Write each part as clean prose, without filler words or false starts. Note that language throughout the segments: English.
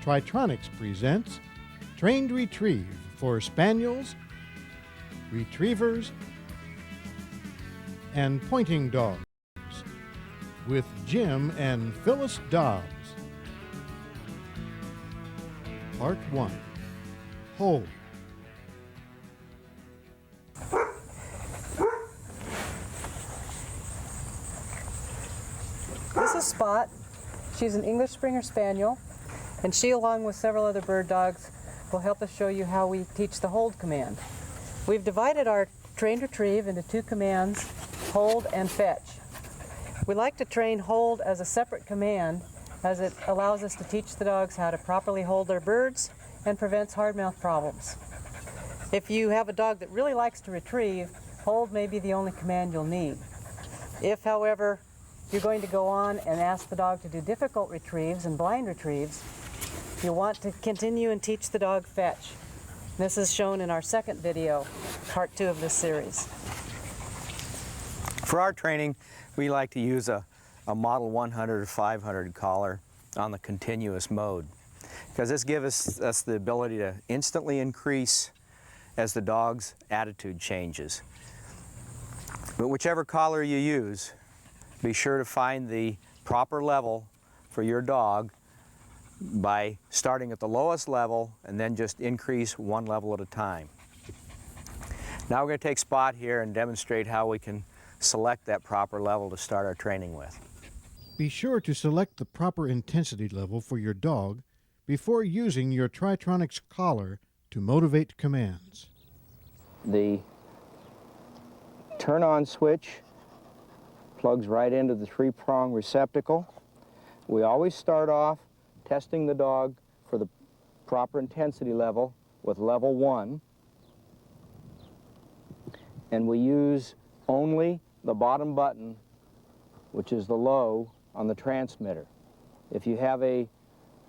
Tritronics presents Trained Retrieve for Spaniels, Retrievers, and Pointing Dogs with Jim and Phyllis Dobbs. Part 1. Hold. This is Spot. She's an English Springer Spaniel, and she, along with several other bird dogs, will help us show you how we teach the hold command. We've divided our trained retrieve into two commands, hold and fetch. We like to train hold as a separate command, as it allows us to teach the dogs how to properly hold their birds and prevents hard mouth problems. If you have a dog that really likes to retrieve, hold may be the only command you'll need. If, however, you're going to go on and ask the dog to do difficult retrieves and blind retrieves, you'll want to continue and teach the dog fetch. This is shown in our second video, part 2 of this series. For our training, we like to use a Model 100 or 500 collar on the continuous mode, because this gives us the ability to instantly increase as the dog's attitude changes. But whichever collar you use, be sure to find the proper level for your dog by starting at the lowest level and then just increase one level at a time. Now we're going to take Spot here and demonstrate how we can select that proper level to start our training with. Be sure to select the proper intensity level for your dog before using your Tritronics collar to motivate commands. The turn on switch plugs right into the 3-prong receptacle. We always start off testing the dog for the proper intensity level with level 1, and we use only the bottom button, which is the low, on the transmitter. If you have a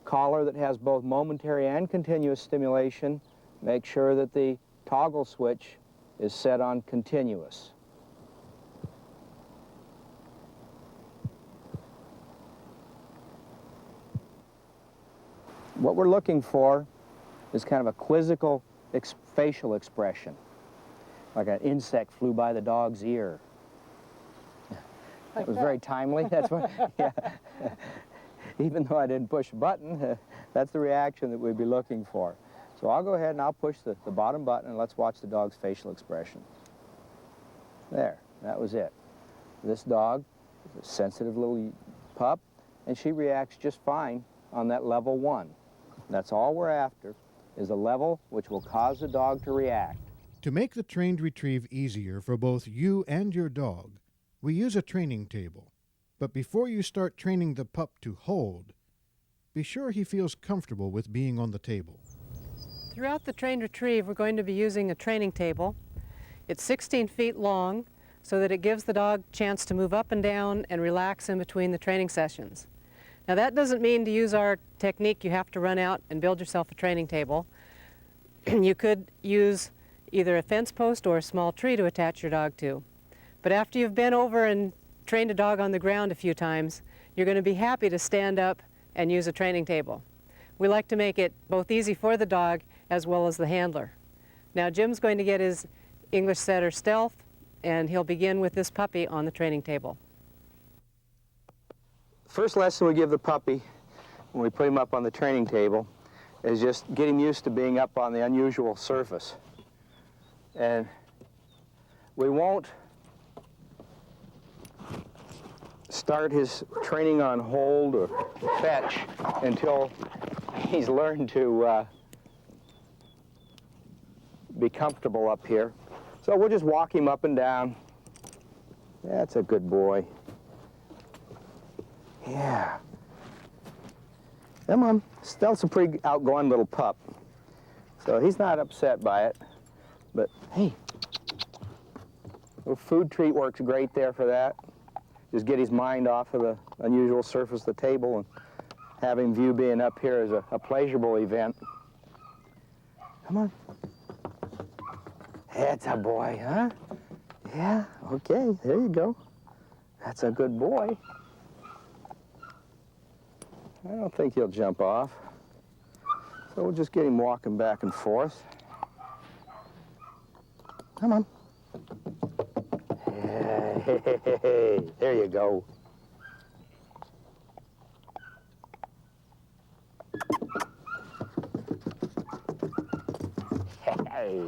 collar that has both momentary and continuous stimulation, make sure that the toggle switch is set on continuous. What we're looking for is kind of a quizzical facial expression, like an insect flew by the dog's ear. That was very timely. That's what, yeah. Even though I didn't push a button, that's the reaction that we'd be looking for. So I'll go ahead and I'll push the bottom button, and let's watch the dog's facial expression. There, that was it. This dog is a sensitive little pup, and she reacts just fine on that level 1. That's all we're after, is a level which will cause the dog to react. To make the trained retrieve easier for both you and your dog, we use a training table. But before you start training the pup to hold, be sure he feels comfortable with being on the table. Throughout the trained retrieve, we're going to be using a training table. It's 16 feet long, so that it gives the dog a chance to move up and down and relax in between the training sessions. Now, that doesn't mean to use our technique you have to run out and build yourself a training table. You could use either a fence post or a small tree to attach your dog to. But after you've been over and trained a dog on the ground a few times, you're going to be happy to stand up and use a training table. We like to make it both easy for the dog as well as the handler. Now, Jim's going to get his English Setter Stealth, and he'll begin with this puppy on the training table. First lesson we give the puppy when we put him up on the training table is just get him used to being up on the unusual surface. And we won't start his training on hold or fetch until he's learned to be comfortable up here. So we'll just walk him up and down. That's a good boy. Yeah. Come on. Stealth's a pretty outgoing little pup, so he's not upset by it. But hey, a little food treat works great there for that. Just get his mind off of the unusual surface of the table and have him view being up here as a pleasurable event. Come on. That's a boy, huh? Yeah, okay, there you go. That's a good boy. I don't think he'll jump off. So we'll just get him walking back and forth. Come on. Hey, there you go. Hey,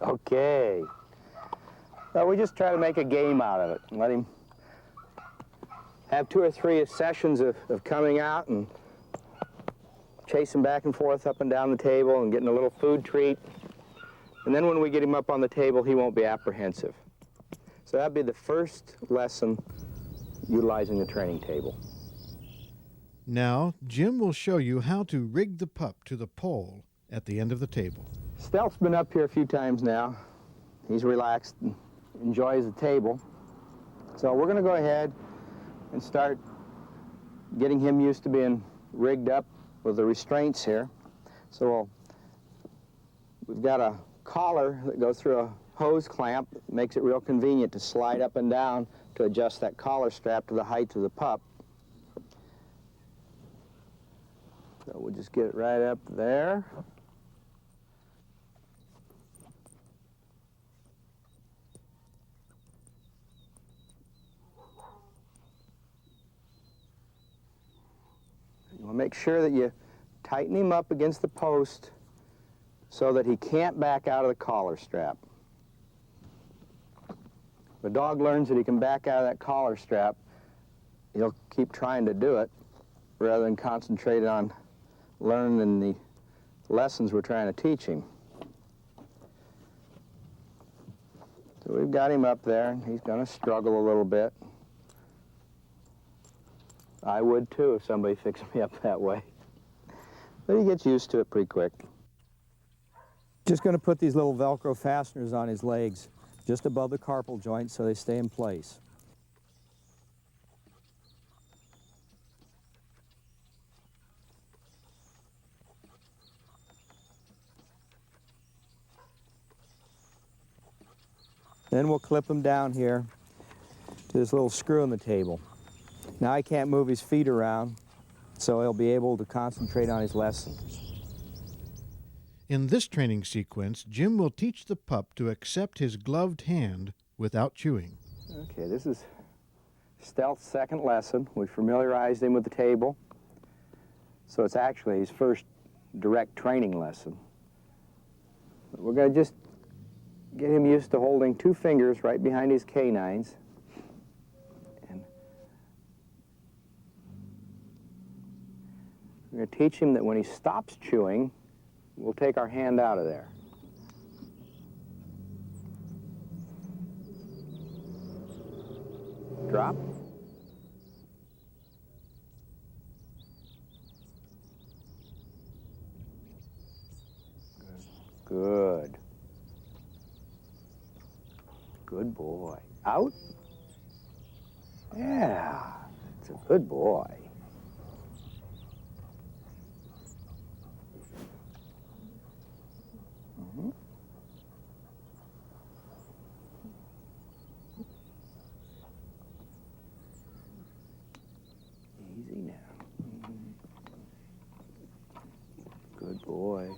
okay. So we just try to make a game out of it and let him have 2 or 3 sessions of coming out and chasing back and forth up and down the table and getting a little food treat. And then when we get him up on the table, he won't be apprehensive. So that'd be the first lesson utilizing the training table. Now, Jim will show you how to rig the pup to the pole at the end of the table. Stealth's been up here a few times now. He's relaxed and enjoys the table. So we're going to go ahead and start getting him used to being rigged up with the restraints here. So we've got a collar that goes through a hose clamp that makes it real convenient to slide up and down to adjust that collar strap to the height of the pup. So we'll just get it right up there. You want to make sure that you tighten him up against the post so that he can't back out of the collar strap. If a dog learns that he can back out of that collar strap, he'll keep trying to do it rather than concentrate on learning the lessons we're trying to teach him. So we've got him up there, and he's going to struggle a little bit. I would too if somebody fixed me up that way. But he gets used to it pretty quick. Just going to put these little Velcro fasteners on his legs, just above the carpal joint so they stay in place. Then we'll clip him down here to this little screw in the table. Now I can't move his feet around, so he'll be able to concentrate on his lesson. In this training sequence, Jim will teach the pup to accept his gloved hand without chewing. Okay, this is Stealth's second lesson. We familiarized him with the table, so it's actually his first direct training lesson. We're going to just get him used to holding 2 fingers right behind his canines. And we're going to teach him that when he stops chewing, we'll take our hand out of there. Drop. Good. Good boy. Out. Yeah, it's a good boy. Easy now. Good boy.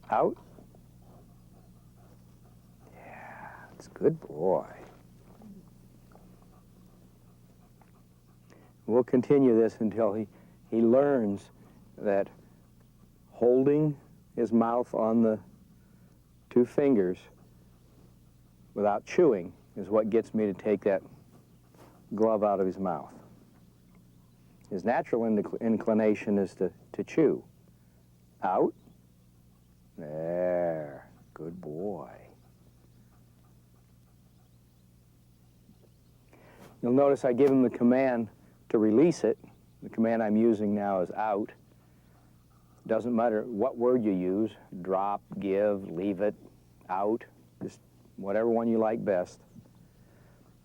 Out. Yeah, it's a good boy. We'll continue this until he learns that holding his mouth on the 2 fingers without chewing is what gets me to take that glove out of his mouth. His natural inclination is to chew. Out. There. Good boy. You'll notice I give him the command to release it. The command I'm using now is out. Doesn't matter what word you use, drop, give, leave it, out, just whatever one you like best.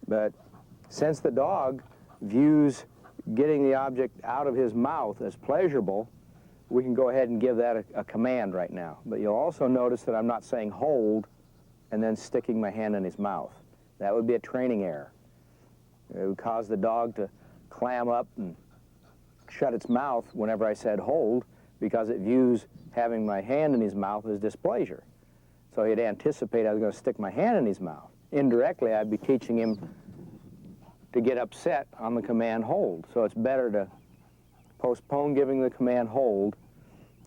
But since the dog views getting the object out of his mouth as pleasurable, we can go ahead and give that a command right now. But you'll also notice that I'm not saying hold and then sticking my hand in his mouth. That would be a training error. It would cause the dog to clam up and shut its mouth whenever I said hold, because it views having my hand in his mouth as displeasure. So he'd anticipate I was going to stick my hand in his mouth. Indirectly, I'd be teaching him to get upset on the command hold. So it's better to postpone giving the command hold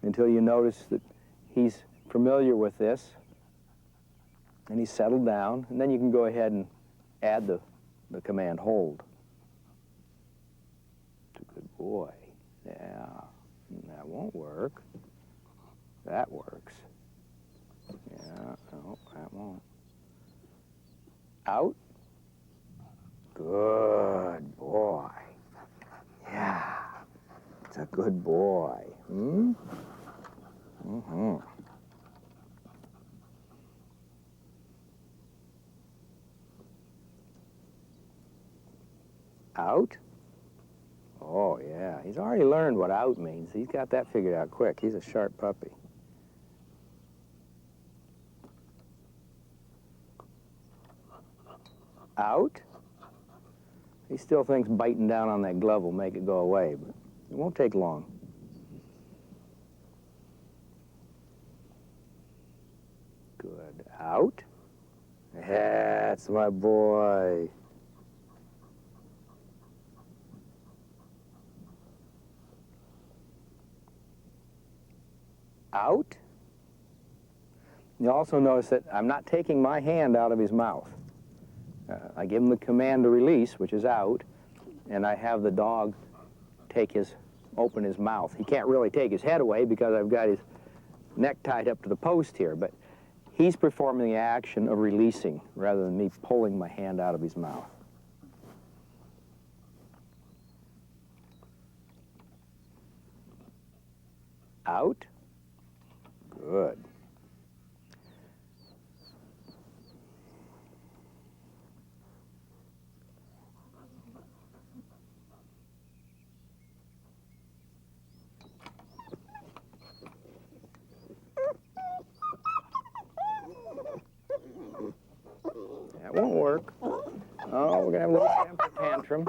until you notice that he's familiar with this and he's settled down, and then you can go ahead and add the command hold. It's a good boy. Yeah, that won't work. That works. Yeah, no, that won't. Out. Good boy. Yeah, it's a good boy. Hmm? Mm-hmm. Out? Oh, yeah. He's already learned what out means. He's got that figured out quick. He's a sharp puppy. Out? He still thinks biting down on that glove will make it go away, but it won't take long. Good. Out? That's my boy. Out? You also notice that I'm not taking my hand out of his mouth. I give him the command to release, which is out, and I have the dog open his mouth. He can't really take his head away because I've got his neck tied up to the post here, but he's performing the action of releasing rather than me pulling my hand out of his mouth. Out? Good. That won't work. Oh, we're going to have a little temper tantrum.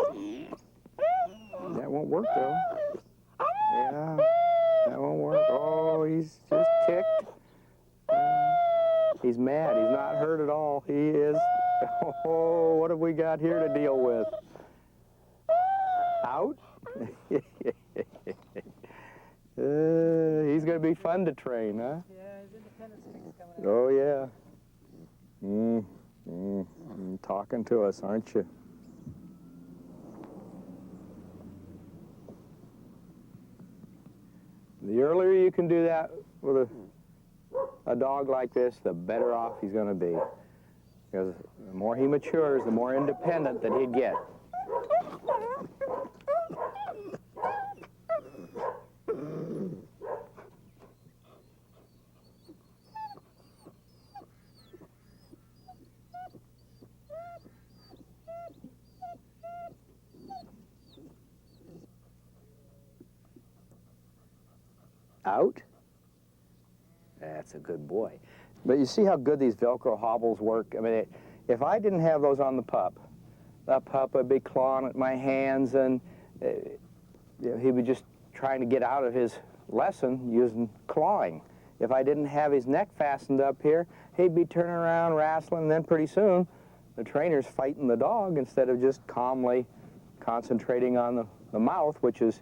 That won't work, though. Yeah, that won't work. Oh, he's just ticked. He's mad. He's not hurt at all. He is. Oh, what have we got here to deal with? Out? He's going to be fun to train, huh? Yeah, his independence kick's coming out. Oh, yeah. Talking to us, aren't you? The earlier you can do that with a dog like this, the better off he's going to be. Because the more he matures, the more independent that he'd get. Out? That's a good boy. But you see how good these Velcro hobbles work? I mean, if I didn't have those on the pup, that pup would be clawing at my hands, and he would just trying to get out of his lesson using clawing. If I didn't have his neck fastened up here, he'd be turning around, wrestling, and then pretty soon the trainer's fighting the dog instead of just calmly concentrating on the mouth, which is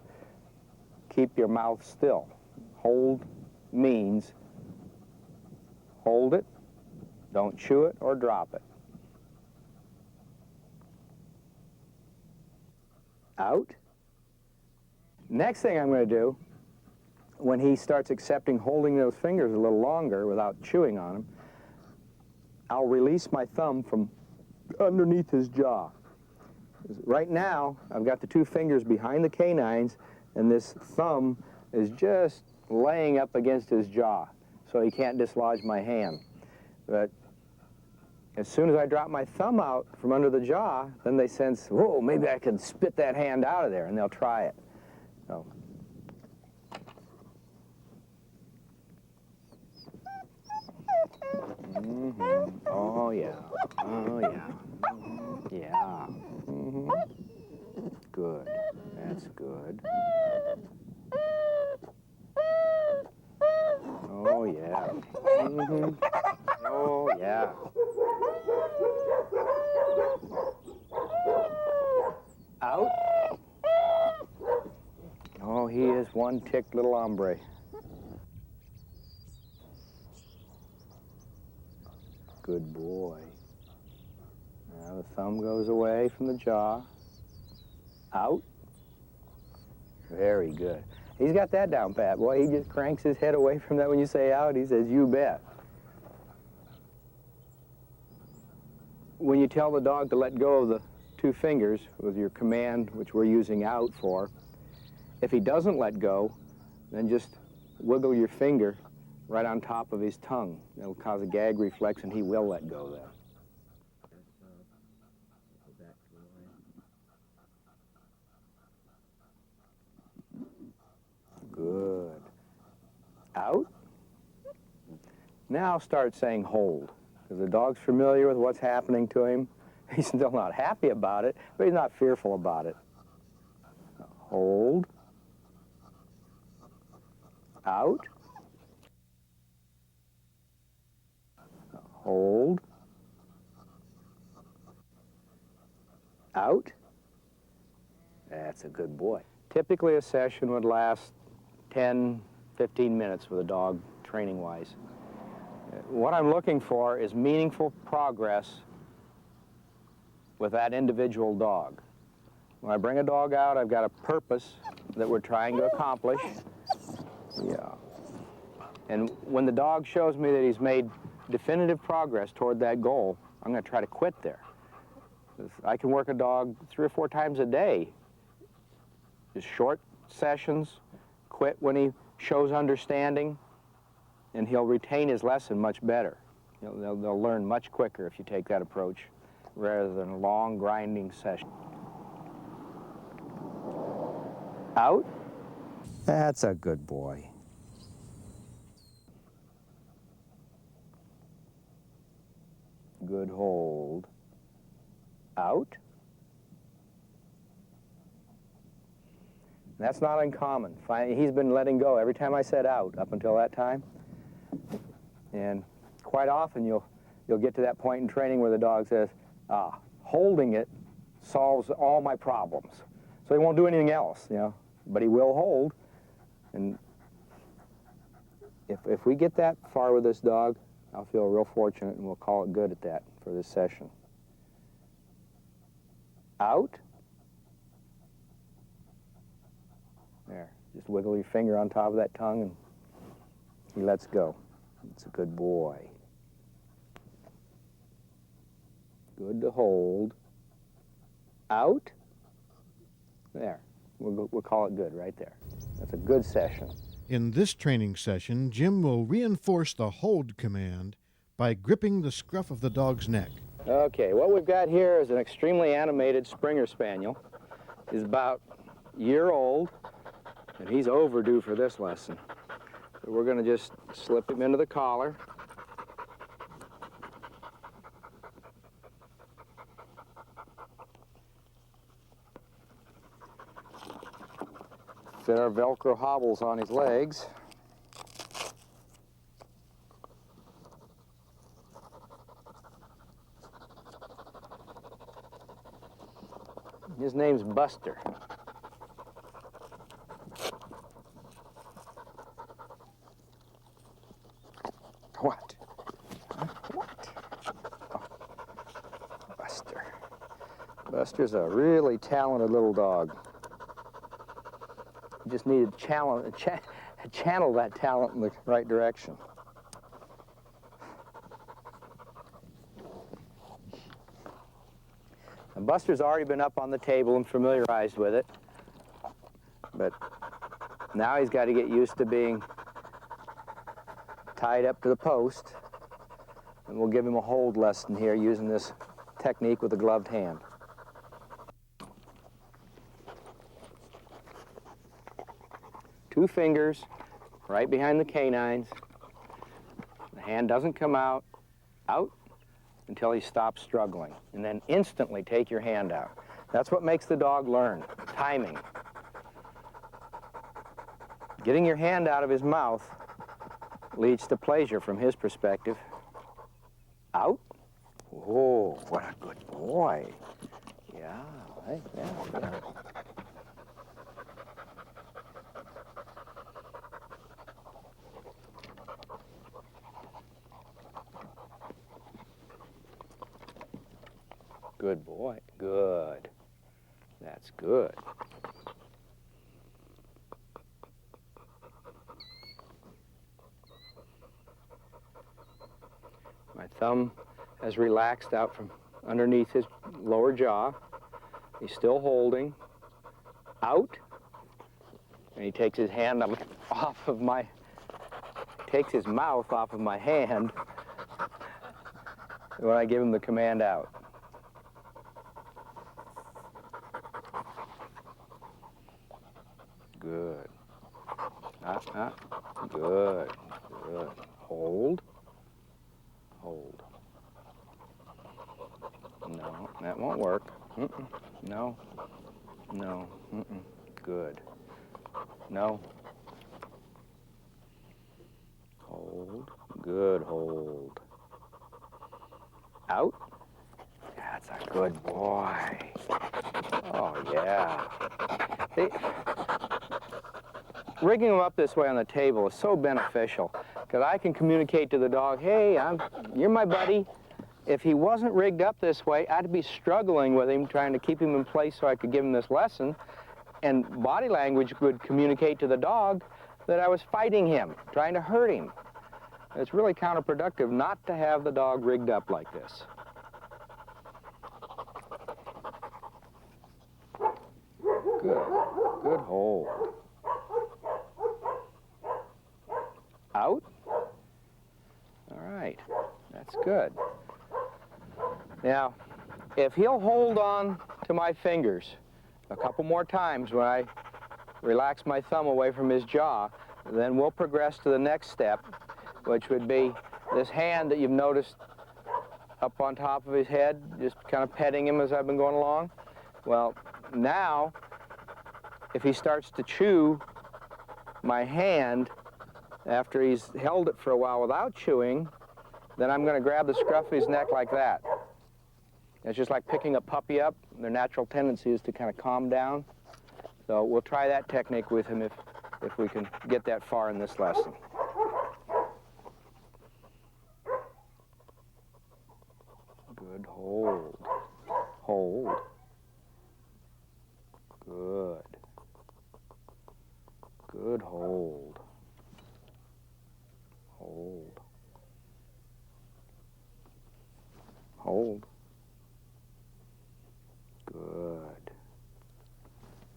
keep your mouth still. Hold means hold it, don't chew it or drop it. Out. Next thing I'm going to do, when he starts accepting holding those fingers a little longer without chewing on them, I'll release my thumb from underneath his jaw. Right now, I've got the two fingers behind the canines, and this thumb is just laying up against his jaw, so he can't dislodge my hand. But as soon as I drop my thumb out from under the jaw, then they sense, whoa, maybe I can spit that hand out of there, and they'll try it. So. Oh, yeah. Oh, yeah. Yeah. Good. That's good. Oh, yeah. Mm-hmm. Oh, yeah. Out. Oh, he is one ticked little hombre. Good boy. Now the thumb goes away from the jaw. Out. Very good. He's got that down pat. Boy, he just cranks his head away from that when you say out. He says, you bet. When you tell the dog to let go of the two fingers with your command, which we're using out for, if he doesn't let go, then just wiggle your finger right on top of his tongue. It'll cause a gag reflex, and he will let go then. Good. Out. Now start saying hold, because the dog's familiar with what's happening to him. He's still not happy about it, but he's not fearful about it. Hold. Out. Hold. Out. That's a good boy. Typically a session would last 10, 15 minutes with a dog, training-wise. What I'm looking for is meaningful progress with that individual dog. When I bring a dog out, I've got a purpose that we're trying to accomplish. Yeah. And when the dog shows me that he's made definitive progress toward that goal, I'm going to try to quit there. I can work a dog 3 or 4 times a day. Just short sessions, quit when he shows understanding, and he'll retain his lesson much better. They'll learn much quicker if you take that approach rather than a long, grinding session. Out. That's a good boy. Good hold. Out. That's not uncommon. He's been letting go every time I said out up until that time. And quite often you'll get to that point in training where the dog says, holding it solves all my problems. So he won't do anything else, but he will hold. And if we get that far with this dog, I'll feel real fortunate, and we'll call it good at that for this session. Out. There, just wiggle your finger on top of that tongue, and he lets go. It's a good boy. Good to hold. Out. There, we'll call it good right there. That's a good session. In this training session, Jim will reinforce the hold command by gripping the scruff of the dog's neck. Okay, what we've got here is an extremely animated Springer Spaniel. He's about a year old, and he's overdue for this lesson. So we're going to just slip him into the collar. Fit our Velcro hobbles on his legs. His name's Buster. What? Huh? What? Oh. Buster. Buster's a really talented little dog. You just need to channel that talent in the right direction. And Buster's already been up on the table and familiarized with it, but now he's got to get used to being tied up to the post, and we'll give him a hold lesson here using this technique with a gloved hand. Two fingers right behind the canines. The hand doesn't come out until he stops struggling, and then instantly take your hand out. That's what makes the dog learn, timing. getting your hand out of his mouth leads to pleasure from his perspective. Out. Oh, what a good boy. Yeah, yeah. Good boy. Good. That's good. My thumb has relaxed out from underneath his lower jaw. He's still holding. Out. And he takes his hand off of my, takes his mouth off of my hand when I give him the command out. Good. Good. Good. Hold. Hold. No, that won't work. No. No. Good. No. Hold. Good. Hold. Out. That's a good boy. Oh, yeah. Rigging them up this way on the table is so beneficial because I can communicate to the dog, hey, you're my buddy. If he wasn't rigged up this way, I'd be struggling with him, trying to keep him in place so I could give him this lesson. And body language would communicate to the dog that I was fighting him, trying to hurt him. It's really counterproductive not to have the dog rigged up like this. Good. Good hold. Out. All right. That's good. Now, if he'll hold on to my fingers a couple more times when I relax my thumb away from his jaw, then we'll progress to the next step, which would be this hand that you've noticed up on top of his head, just kind of petting him as I've been going along. Well, now, if he starts to chew my hand after he's held it for a while without chewing, then I'm going to grab the scruff of his neck like that. It's just like picking a puppy up. Their natural tendency is to kind of calm down. So we'll try that technique with him if we can get that far in this lesson. Good hold. Hold. Good. Good hold. Hold. Hold. Good.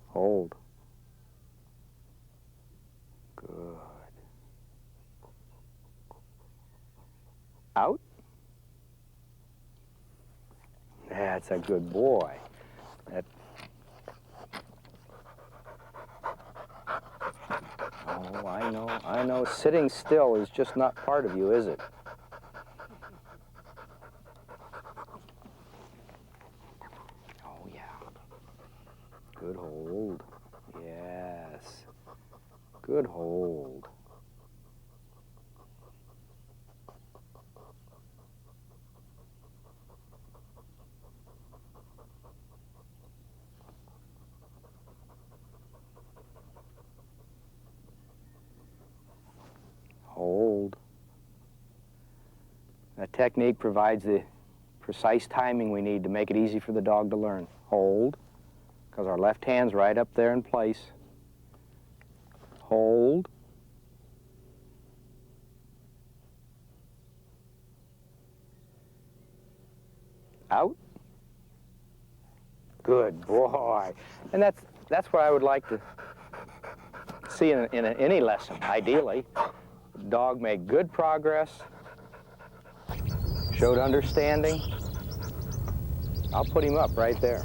Hold. Good. Out. That's a good boy. Oh, I know. Sitting still is just not part of you, is it? Oh, yeah. Good hold. Yes. Good hold. Hold. That technique provides the precise timing we need to make it easy for the dog to learn. Hold, because our left hand's right up there in place. Hold. Out. Good boy. And that's what I would like to see in any lesson, ideally. The dog made good progress, showed understanding. I'll put him up right there.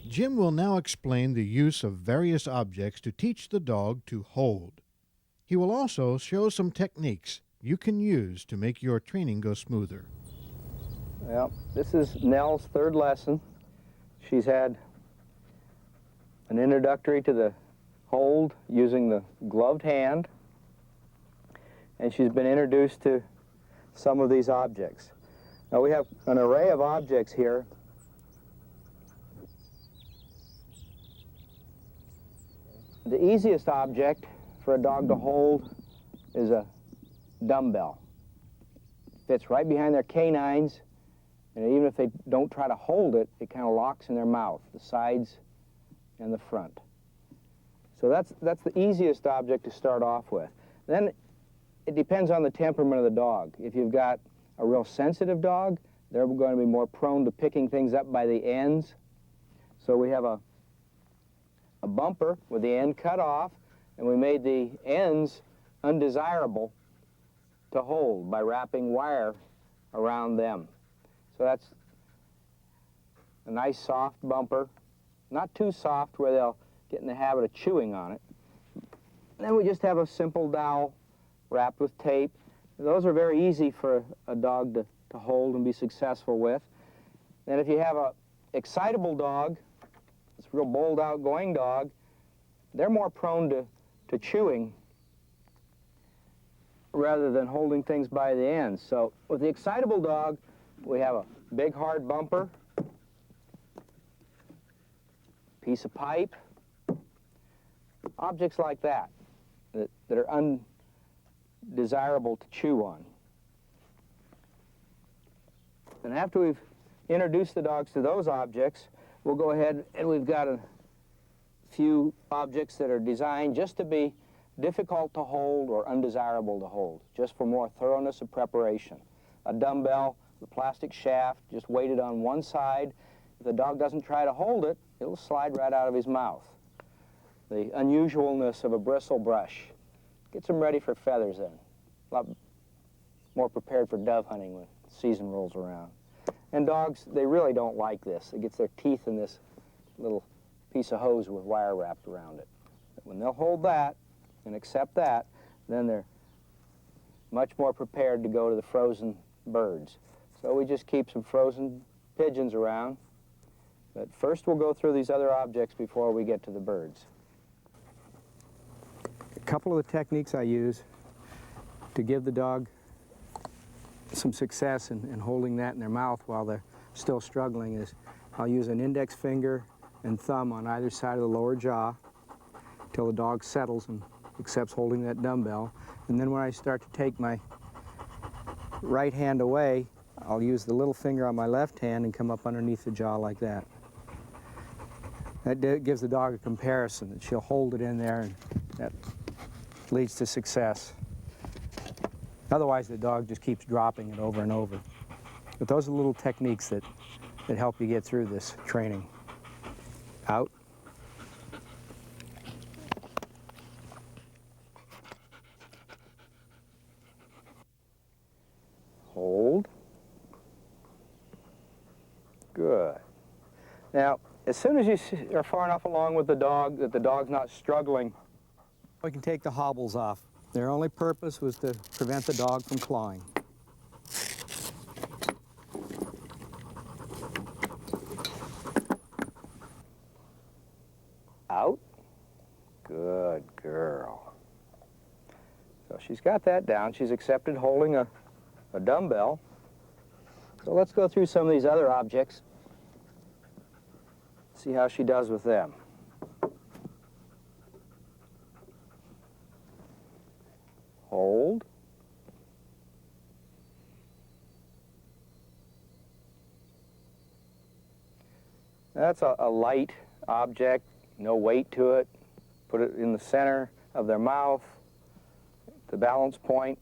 Jim will now explain the use of various objects to teach the dog to hold. He will also show some techniques you can use to make your training go smoother. Well, this is Nell's third lesson. She's had an introductory to the hold using the gloved hand, and she's been introduced to some of these objects. Now we have an array of objects here. The easiest object for a dog to hold is a dumbbell. Fits right behind their canines, and even if they don't try to hold it, it kind of locks in their mouth, the sides and the front. So that's the easiest object to start off with. Then it depends on the temperament of the dog. If you've got a real sensitive dog, they're going to be more prone to picking things up by the ends. So we have a bumper with the end cut off, and we made the ends undesirable to hold by wrapping wire around them. So that's a nice soft bumper, not too soft where they'll get in the habit of chewing on it. And then we just have a simple dowel wrapped with tape. Those are very easy for a dog to hold and be successful with. And if you have an excitable dog, this real bold, outgoing dog, they're more prone to chewing rather than holding things by the ends. So with the excitable dog, we have a big hard bumper, piece of pipe, objects like that that are undesirable to chew on. And after we've introduced the dogs to those objects, we'll go ahead and we've got a few objects that are designed just to be difficult to hold or undesirable to hold, just for more thoroughness of preparation. A dumbbell, the plastic shaft, just weighted on one side. If the dog doesn't try to hold it, it'll slide right out of his mouth. The unusualness of a bristle brush gets them ready for feathers then. A lot more prepared for dove hunting when the season rolls around. And dogs, they really don't like this. It gets their teeth in this little piece of hose with wire wrapped around it. But when they'll hold that and accept that, then they're much more prepared to go to the frozen birds. So we just keep some frozen pigeons around. But first we'll go through these other objects before we get to the birds. A couple of the techniques I use to give the dog some success in holding that in their mouth while they're still struggling is I'll use an index finger and thumb on either side of the lower jaw until the dog settles and accepts holding that dumbbell. And then when I start to take my right hand away, I'll use the little finger on my left hand and come up underneath the jaw like that. That gives the dog a comparison that she'll hold it in there, and that leads to success. Otherwise, the dog just keeps dropping it over and over. But those are little techniques that help you get through this training. Out. Hold. Good. Now, as soon as you are far enough along with the dog that the dog's not struggling, we can take the hobbles off. Their only purpose was to prevent the dog from clawing. Out. Good girl. So she's got that down. She's accepted holding a dumbbell. So let's go through some of these other objects. See how she does with them. Hold. That's a light object, no weight to it. Put it in the center of their mouth, the balance point.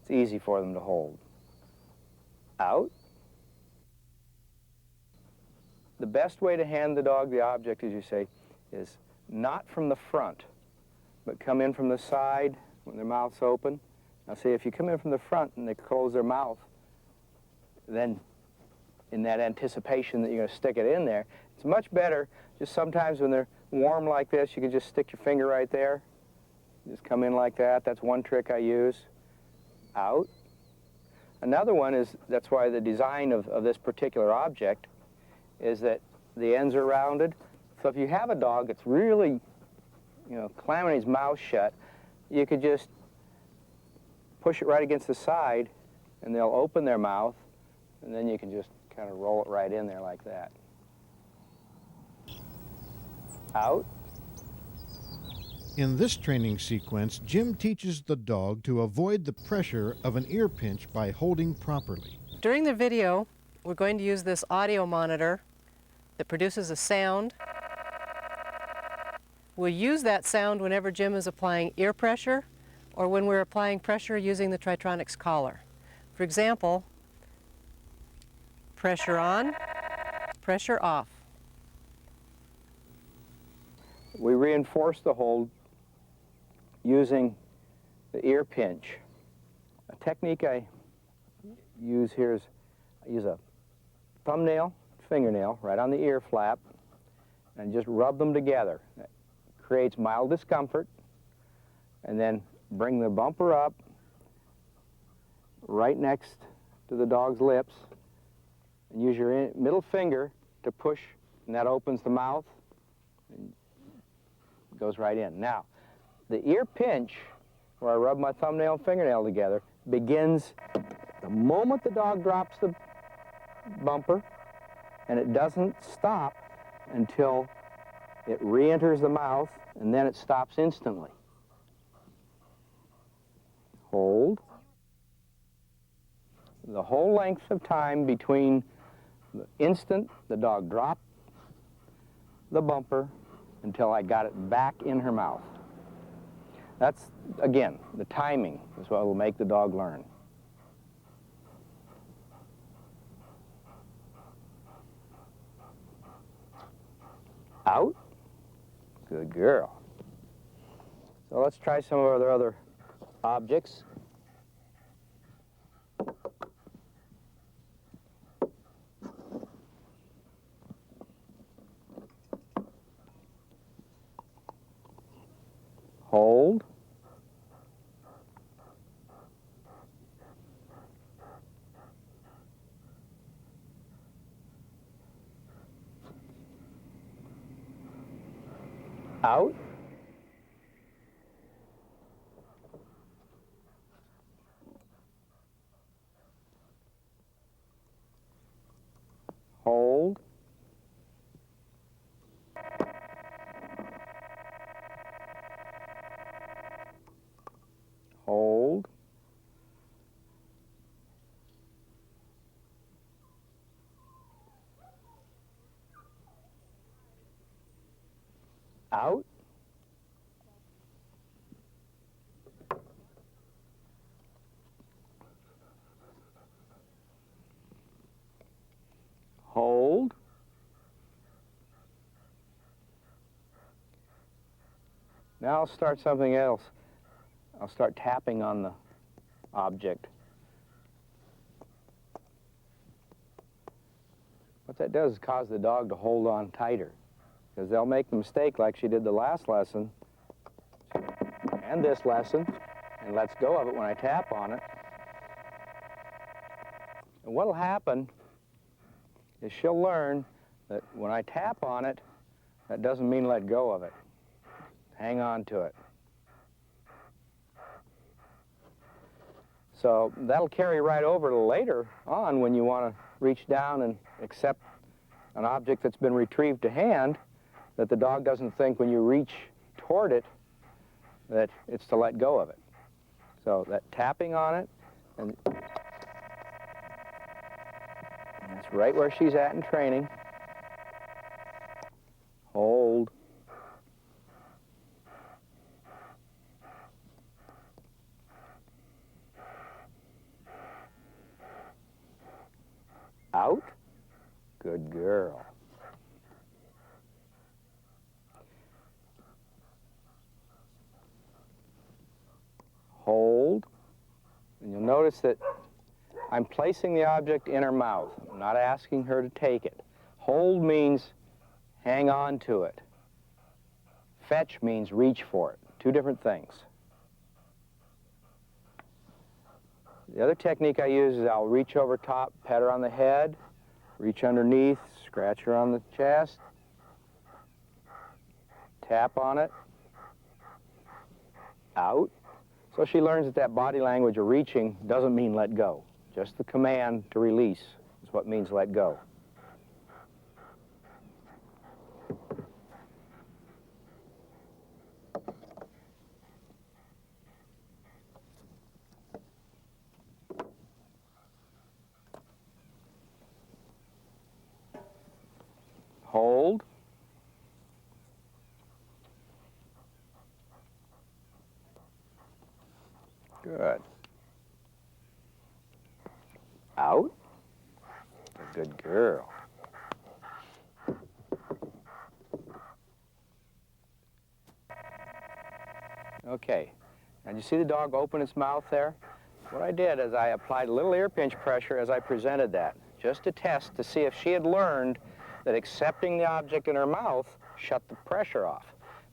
It's easy for them to hold. Out. The best way to hand the dog the object, as you say, is not from the front, but come in from the side when their mouth's open. Now see, if you come in from the front and they close their mouth, then in that anticipation that you're going to stick it in there, it's much better, just sometimes when they're warm like this, you can just stick your finger right there. Just come in like that. That's one trick I use. Out. Another one is, that's why the design of this particular object is that the ends are rounded. So if you have a dog that's really clamming his mouth shut, you could just push it right against the side, and they'll open their mouth, and then you can just kind of roll it right in there like that. Out. In this training sequence, Jim teaches the dog to avoid the pressure of an ear pinch by holding properly. During the video, we're going to use this audio monitor that produces a sound. We'll use that sound whenever Jim is applying ear pressure or when we're applying pressure using the Tritronics collar. For example, pressure on, pressure off. We reinforce the hold using the ear pinch. A technique I use here is I use a thumbnail, fingernail, right on the ear flap, and just rub them together. That creates mild discomfort, and then bring the bumper up right next to the dog's lips, and use your middle finger to push, and that opens the mouth, and it goes right in. Now, the ear pinch, where I rub my thumbnail and fingernail together, begins the moment the dog drops the bumper, and it doesn't stop until it re-enters the mouth, and then it stops instantly. Hold. The whole length of time between the instant the dog dropped the bumper until I got it back in her mouth. That's, again, the timing is what will make the dog learn. Out. Good girl. So let's try some of our other objects. Hold. Out. Hold. Hold. Out. Hold. Now I'll start something else. I'll start tapping on the object. What that does is cause the dog to hold on tighter, because they'll make the mistake like she did the last lesson and this lesson and lets go of it when I tap on it. And what'll happen is she'll learn that when I tap on it, that doesn't mean let go of it. Hang on to it. So that'll carry right over to later on when you want to reach down and accept an object that's been retrieved to hand, that the dog doesn't think when you reach toward it that it's to let go of it. So that tapping on it, and that's right where she's at in training. Hold. Out. Good girl. Hold. And you'll notice that I'm placing the object in her mouth. I'm not asking her to take it. Hold means hang on to it. Fetch means reach for it. Two different things. The other technique I use is I'll reach over top, pet her on the head, reach underneath, scratch her on the chest, tap on it, out. So she learns that that body language of reaching doesn't mean let go. Just the command to release is what means let go. Hold. Good. Out. A good girl. Okay. Now, did you see the dog open its mouth there? What I did is I applied a little ear pinch pressure as I presented that, just to test to see if she had learned that accepting the object in her mouth shut the pressure off.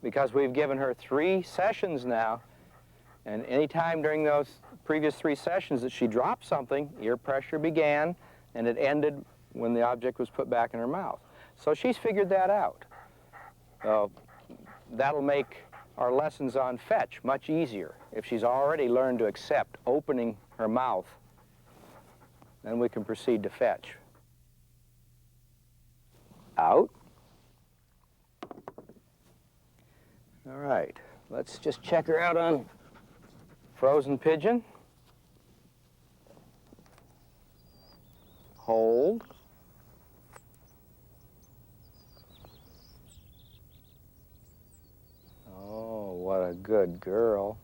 Because we've given her 3 sessions now, and any time during those previous 3 sessions that she dropped something, ear pressure began, and it ended when the object was put back in her mouth. So she's figured that out. That'll make our lessons on fetch much easier. If she's already learned to accept opening her mouth, then we can proceed to fetch. Out. All right, let's just check her out on frozen pigeon. Hold. Oh, what a good girl.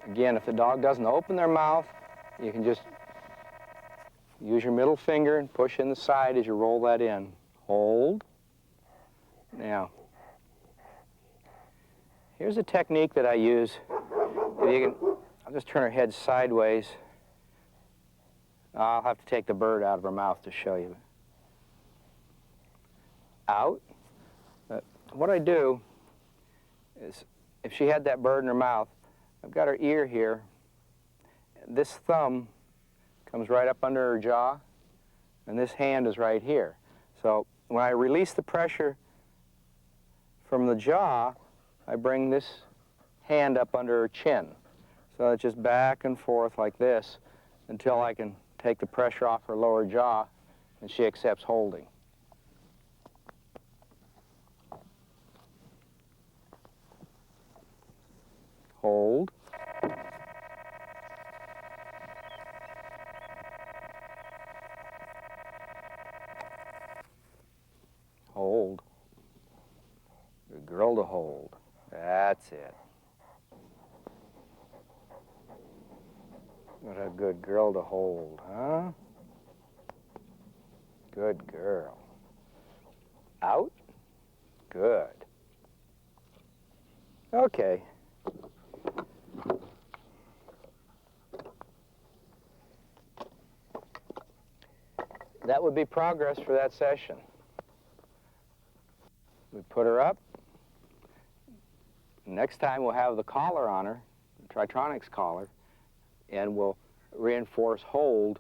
Again, if the dog doesn't open their mouth, you can just use your middle finger and push in the side as you roll that in. Hold. Now, here's a technique that I use. I'll just turn her head sideways. I'll have to take the bird out of her mouth to show you. Out. What I do is, if she had that bird in her mouth, I've got her ear here. This thumb comes right up under her jaw, and this hand is right here. So when I release the pressure from the jaw, I bring this hand up under her chin. So it's just back and forth like this until I can take the pressure off her lower jaw and she accepts holding. Hold. Hold. Good girl to hold. That's it. What a good girl to hold, huh? Good girl. Out. Good. Okay. That would be progress for that session. We put her up. Next time we'll have the collar on her, the Tritronics collar, and we'll reinforce hold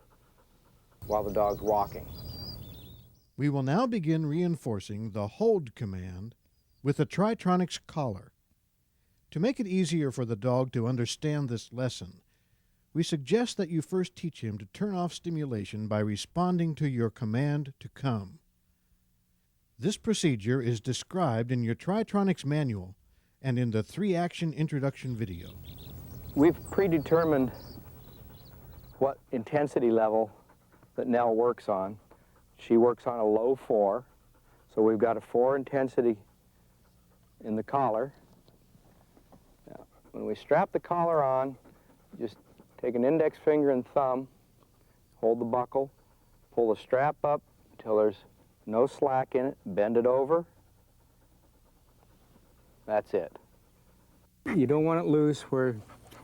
while the dog's walking. We will now begin reinforcing the hold command with the Tritronics collar. To make it easier for the dog to understand this lesson, we suggest that you first teach him to turn off stimulation by responding to your command to come. This procedure is described in your Tritronics manual and in the 3-action introduction video. We've predetermined what intensity level that Nell works on. She works on a low 4, so we've got a 4 intensity in the collar. Now, when we strap the collar on, just take an index finger and thumb, hold the buckle, pull the strap up until there's no slack in it, bend it over. That's it. You don't want it loose where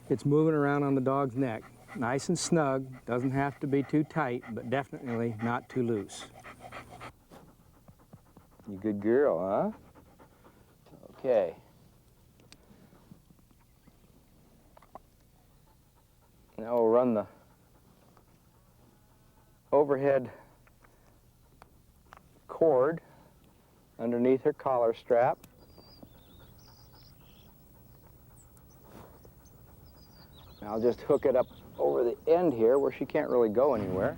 it's moving around on the dog's neck. Nice and snug, doesn't have to be too tight, but definitely not too loose. You good girl, huh? Okay. Now we'll run the overhead cord underneath her collar strap. I'll just hook it up over the end here where she can't really go anywhere.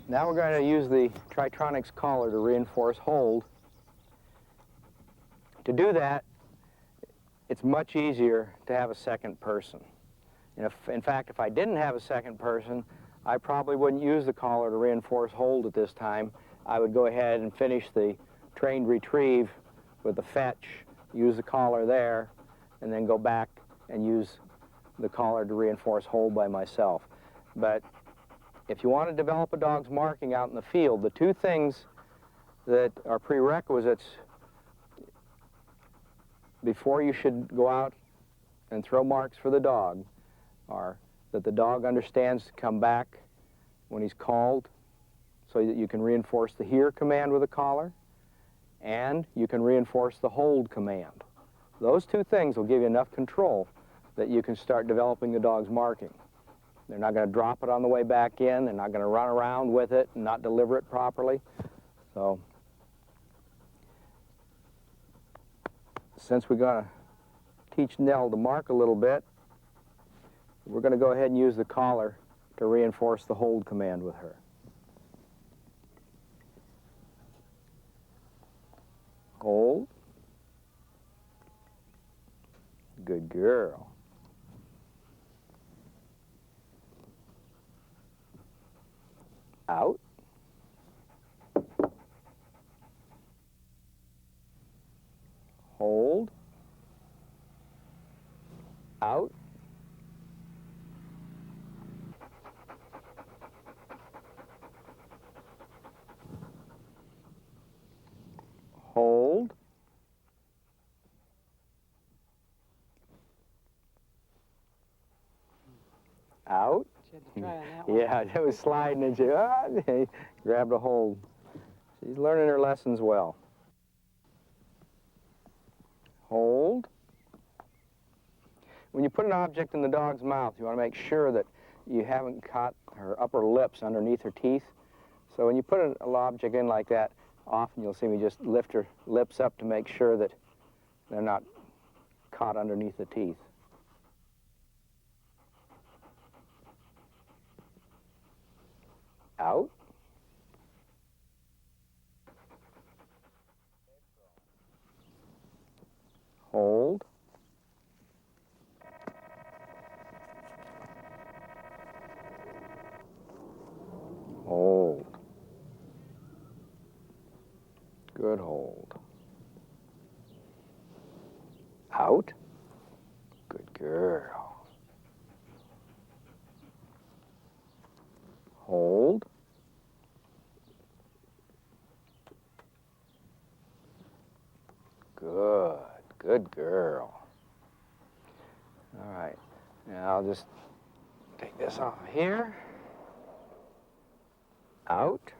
Now we're going to use the Tritronics collar to reinforce hold. To do that, it's much easier to have a second person. And in fact, if I didn't have a second person, I probably wouldn't use the collar to reinforce hold at this time. I would go ahead and finish the trained retrieve with the fetch, use the collar there, and then go back and use the collar to reinforce hold by myself. But if you want to develop a dog's marking out in the field, the two things that are prerequisites before you should go out and throw marks for the dog are that the dog understands to come back when he's called, so that you can reinforce the here command with a collar, and you can reinforce the hold command. Those two things will give you enough control that you can start developing the dog's marking. They're not going to drop it on the way back in. They're not going to run around with it and not deliver it properly. So, since we're going to teach Nell to mark a little bit, we're going to go ahead and use the collar to reinforce the hold command with her. Hold. Good girl. Out. Hold. Out. Hold. Out. She had to try on that one. Yeah, it was sliding and she grabbed a hold. She's learning her lessons well. Hold. When you put an object in the dog's mouth, you want to make sure that you haven't caught her upper lips underneath her teeth. So when you put an object in like that, often you'll see me just lift her lips up to make sure that they're not caught underneath the teeth. Out. Hold. Hold. Good hold. Out. Good girl. Hold. Good. Good girl. All right. Now I'll just take this off here. Out.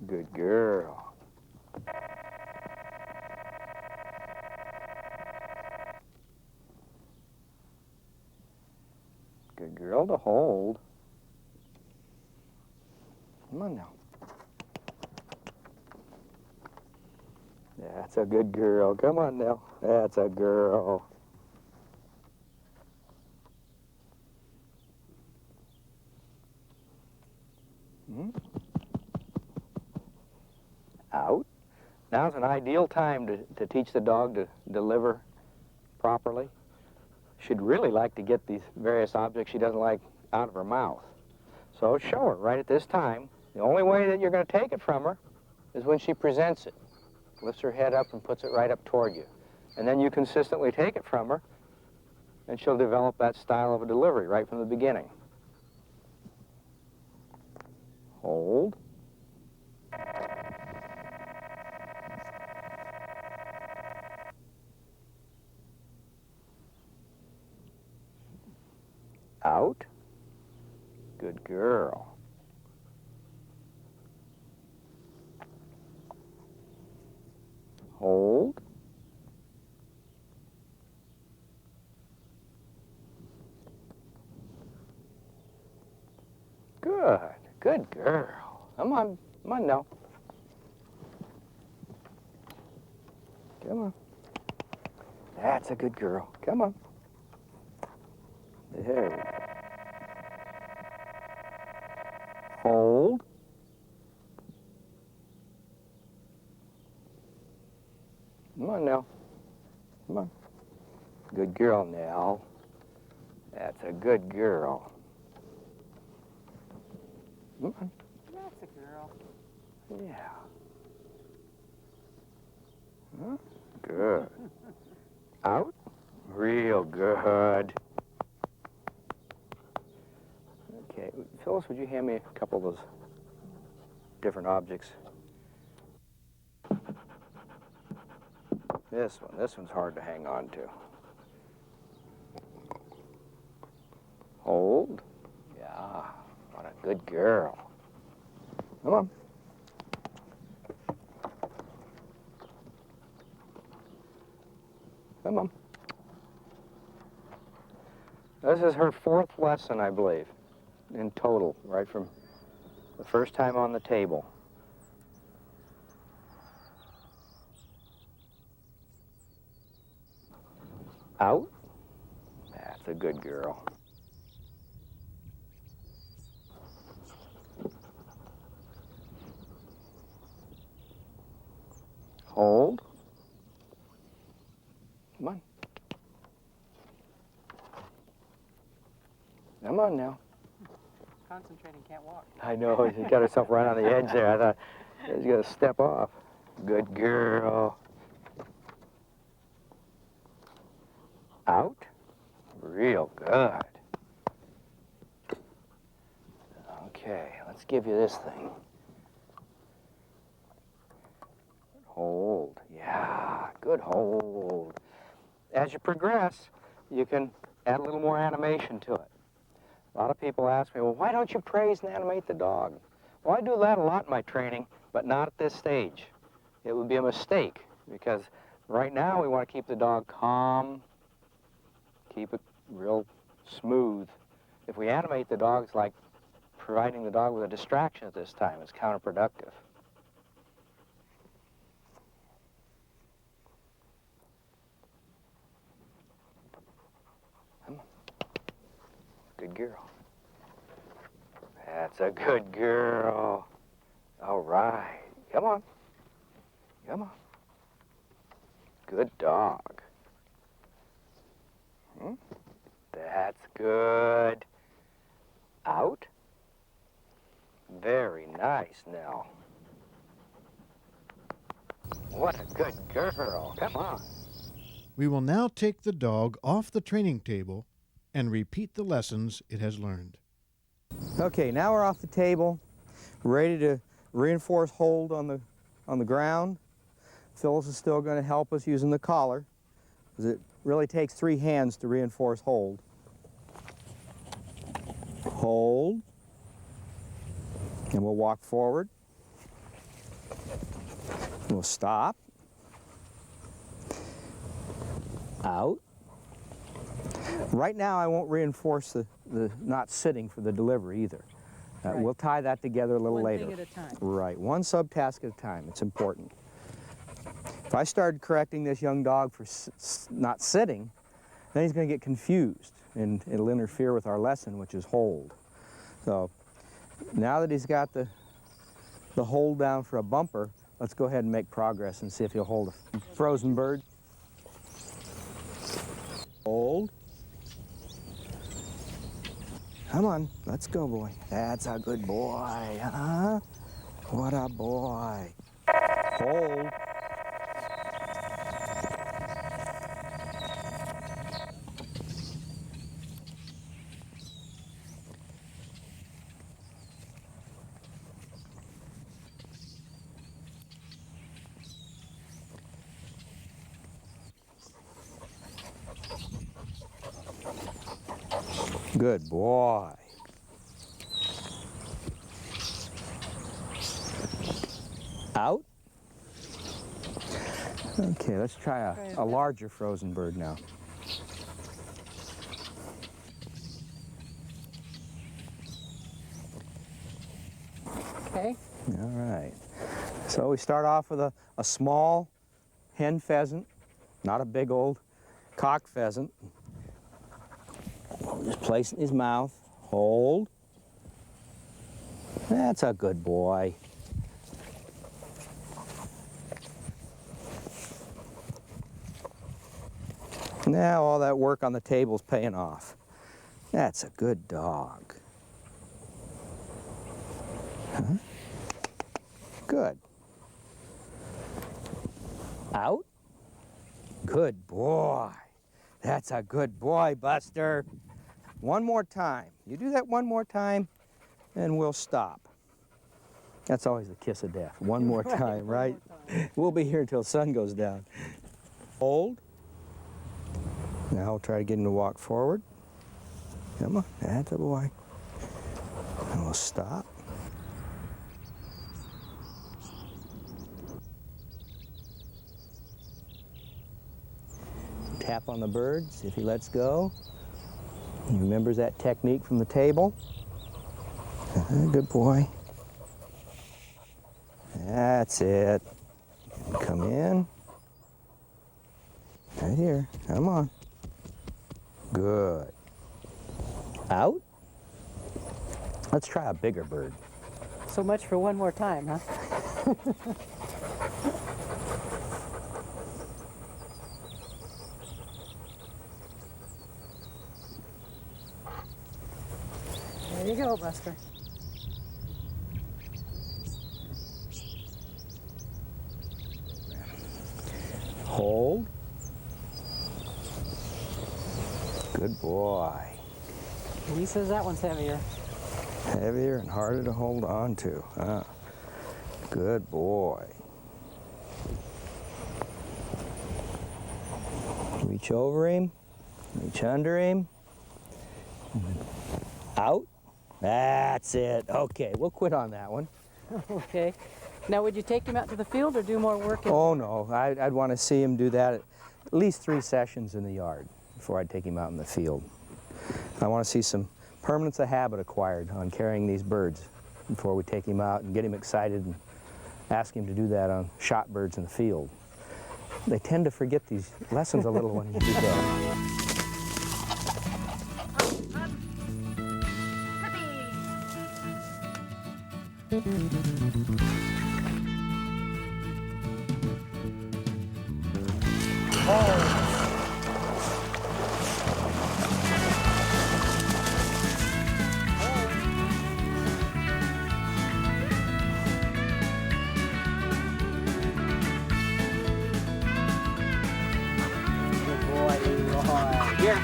Good girl. Good girl to hold. Come on now. That's a good girl. Come on now. That's a girl. Out. Now's an ideal time to teach the dog to deliver properly. She'd really like to get these various objects she doesn't like out of her mouth. So show her right at this time. The only way that you're going to take it from her is when she presents it. Lifts her head up and puts it right up toward you. And then you consistently take it from her, and she'll develop that style of a delivery right from the beginning. Hold. Out. Good girl. Good girl. Come on now. Come on. That's a good girl. Come on. There we go. Hold. Come on now. Come on. Good girl now. That's a good girl. Come on. That's a girl. Yeah. Huh? Good. Out. Real good. Okay, Phyllis, would you hand me a couple of those different objects? This one's hard to hang on to. Hold. Yeah, what a good girl. Come on. Come on. This is her 4th lesson, I believe, in total, right from the first time on the table. Out. That's a good girl. Hold. Come on. Come on now. Concentrating, can't walk. I know, she got herself right on the edge there. I thought she was going to step off. Good girl. Out. Real good. Okay, let's give you this thing. Hold. Yeah, good hold. As you progress, you can add a little more animation to it. A lot of people ask me, well, why don't you praise and animate the dog? Well, I do that a lot in my training, but not at this stage. It would be a mistake, because right now we want to keep the dog calm, keep it real smooth. If we animate the dog, it's like providing the dog with a distraction at this time. It's counterproductive. Come on. Good girl. That's a good girl. All right. Come on. Come on. Good dog. That's good. Out. Very nice now. What a good girl. Come on. We will now take the dog off the training table and repeat the lessons it has learned. Okay, now we're off the table, ready to reinforce hold on the ground. Phyllis is still going to help us using the collar, because it really takes 3 hands to reinforce hold. Hold. And we'll walk forward. We'll stop. Out. Right now I won't reinforce the not sitting for the delivery either. Right. We'll tie that together a little One later. thing at a time. Right, one subtask at a time. It's important. If I started correcting this young dog for not sitting, then he's going to get confused, and it'll interfere with our lesson, which is hold. So now that he's got the hold down for a bumper, let's go ahead and make progress and see if he'll hold a frozen bird. Hold. Come on, let's go, boy. That's a good boy, huh? What a boy. Hold. Good boy. Out. Okay, let's try a larger frozen bird now. So we start off with a small hen pheasant, not a big old cock pheasant. Just place it in his mouth, hold. That's a good boy. Now all that work on the table's paying off. That's a good dog. Huh? Good. Out. Good boy. That's a good boy, Buster. One more time. You do that one more time, and we'll stop. That's always the kiss of death. One more time, right? We'll be here until the sun goes down. Hold. Now we'll try to get him to walk forward. Come on, that's a boy. And we'll stop. Tap on the bird, see if he lets go. He remembers that technique from the table. Good boy. That's it. Come in. Right here. Come on. Good. Out. Let's try a bigger bird. So much for one more time, huh? There you go, Buster. Hold. Good boy. He says that one's heavier. Heavier and harder to hold on to. Huh? Good boy. Reach over him. Reach under him. Out. That's it. Okay, we'll quit on that one. Okay. Now, would you take him out to the field or do more work? Oh, no. I'd want to see him do that at least 3 sessions in the yard before I'd take him out in the field. I want to see some permanence of habit acquired on carrying these birds before we take him out and get him excited and ask him to do that on shot birds in the field. They tend to forget these lessons a little when you do that. Here.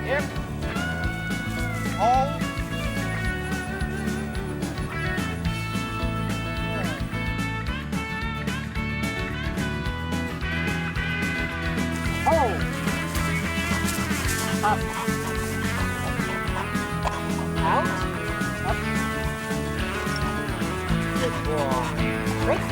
Here. Hold. Hold. Up. Out. Up. Good boy. Great.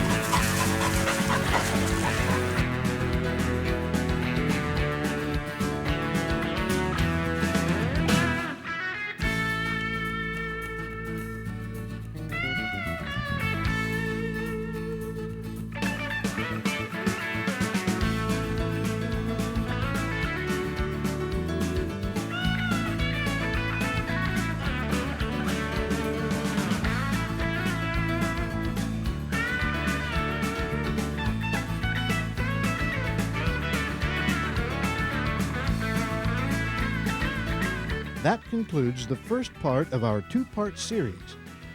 That concludes the first part of our 2-part series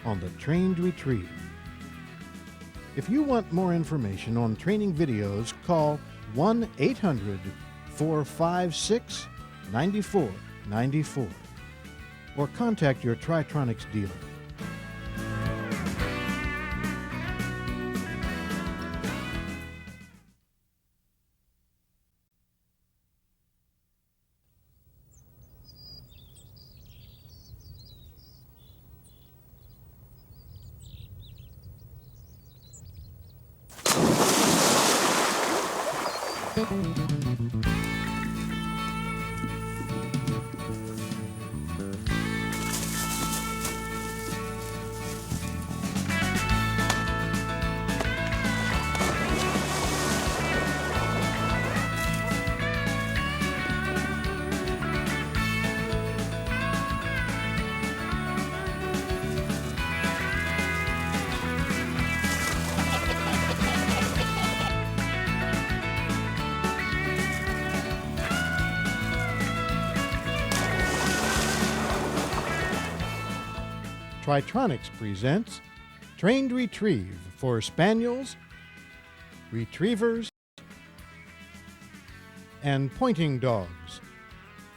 on the trained retrieve. If you want more information on training videos, call 1-800-456-9494 or contact your Tritronics dealer. Tritronics presents Trained Retrieve for Spaniels, Retrievers, and Pointing Dogs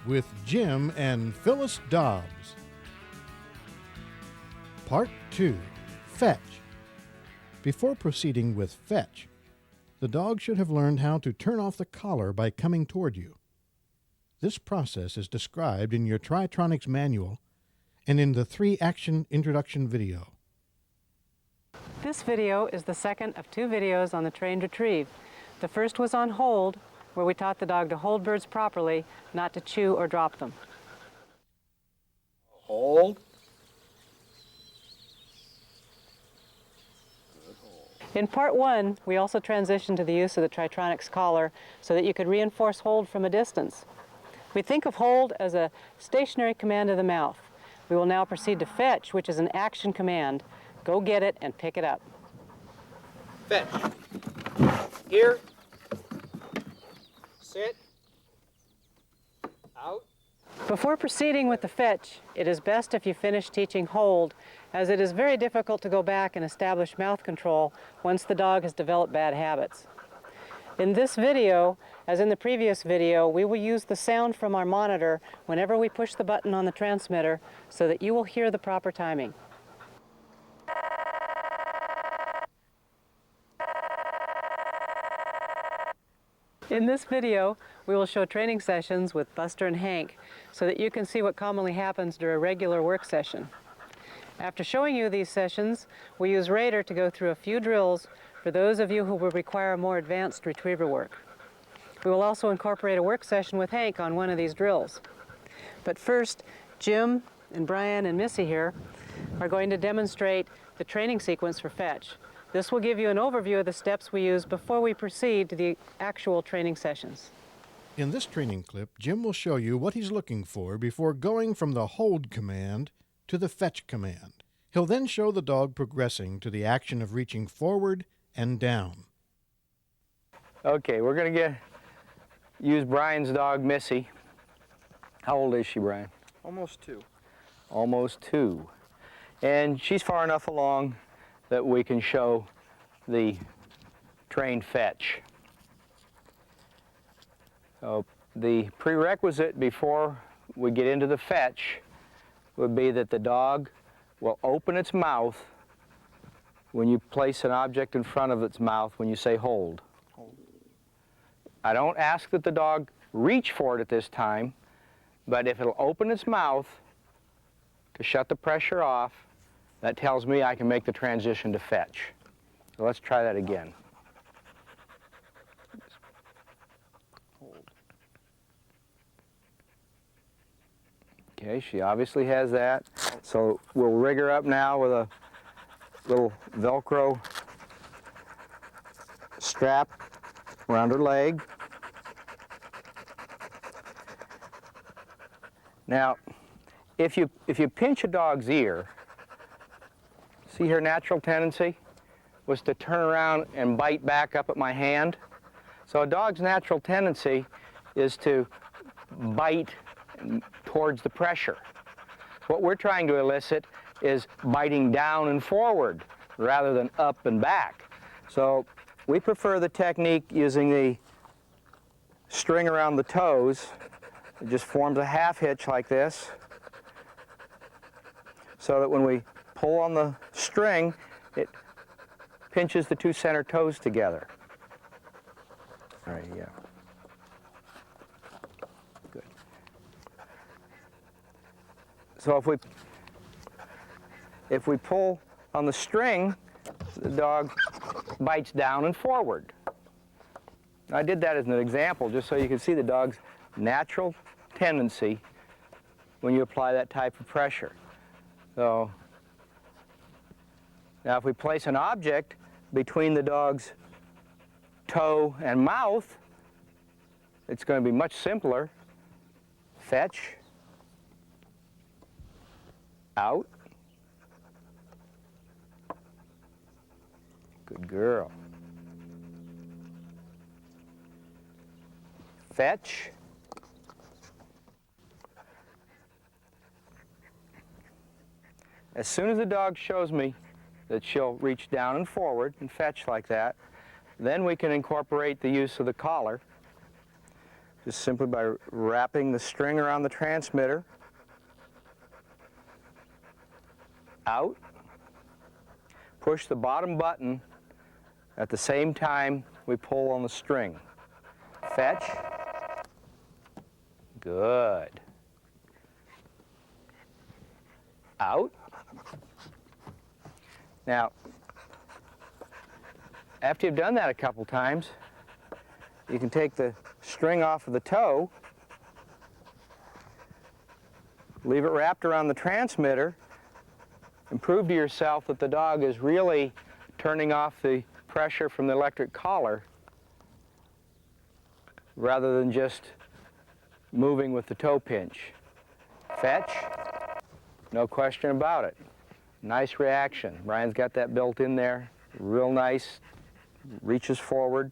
with Jim and Phyllis Dobbs. Part 2, Fetch. Before proceeding with Fetch, the dog should have learned how to turn off the collar by coming toward you. This process is described in your Tritronics manual and in the 3-action introduction video. This video is the second of 2 videos on the trained retrieve. The first was on hold, where we taught the dog to hold birds properly, not to chew or drop them. Hold. In part 1, we also transitioned to the use of the Tritronics collar so that you could reinforce hold from a distance. We think of hold as a stationary command of the mouth. We will now proceed to fetch, which is an action command. Go get it and pick it up. Fetch. Here. Sit. Out. Before proceeding with the fetch, it is best if you finish teaching hold, as it is very difficult to go back and establish mouth control once the dog has developed bad habits. In this video, as in the previous video, we will use the sound from our monitor whenever we push the button on the transmitter so that you will hear the proper timing. In this video, we will show training sessions with Buster and Hank so that you can see what commonly happens during a regular work session. After showing you these sessions, we use Raider to go through a few drills for those of you who will require more advanced retriever work. We will also incorporate a work session with Hank on one of these drills. But first, Jim and Brian and Missy here are going to demonstrate the training sequence for fetch. This will give you an overview of the steps we use before we proceed to the actual training sessions. In this training clip, Jim will show you what he's looking for before going from the hold command to the fetch command. He'll then show the dog progressing to the action of reaching forward and down. Okay, we're going to use Brian's dog, Missy. How old is she, Brian? Almost 2. Almost 2. And she's far enough along that we can show the trained fetch. So the prerequisite before we get into the fetch would be that the dog will open its mouth when you place an object in front of its mouth when you say hold. I don't ask that the dog reach for it at this time, but if it'll open its mouth to shut the pressure off, that tells me I can make the transition to fetch. So let's try that again. Okay, she obviously has that. So we'll rig her up now with a little Velcro strap around her leg. Now, if you pinch a dog's ear, see her natural tendency was to turn around and bite back up at my hand. So a dog's natural tendency is to bite towards the pressure. What we're trying to elicit is biting down and forward rather than up and back. So we prefer the technique using the string around the toes. It just forms a half hitch like this, so that when we pull on the string, it pinches the 2 center toes together. All right, yeah. Good. So if we pull on the string, the dog bites down and forward. I did that as an example just so you can see the dog's natural tendency when you apply that type of pressure. So now if we place an object between the dog's toe and mouth, it's going to be much simpler. Fetch, out. Good girl. Fetch. as soon as the dog shows me that she'll reach down and forward and fetch like that, then we can incorporate the use of the collar, just simply by wrapping the string around the transmitter, out, push the bottom button at the same time we pull on the string. Fetch. Good. Out. Now, after you've done that a couple times, you can take the string off of the toe, leave it wrapped around the transmitter, and prove to yourself that the dog is really turning off the pressure from the electric collar rather than just moving with the toe pinch. Fetch. No question about it. Nice reaction. Brian's got that built in there. Real nice. Reaches forward.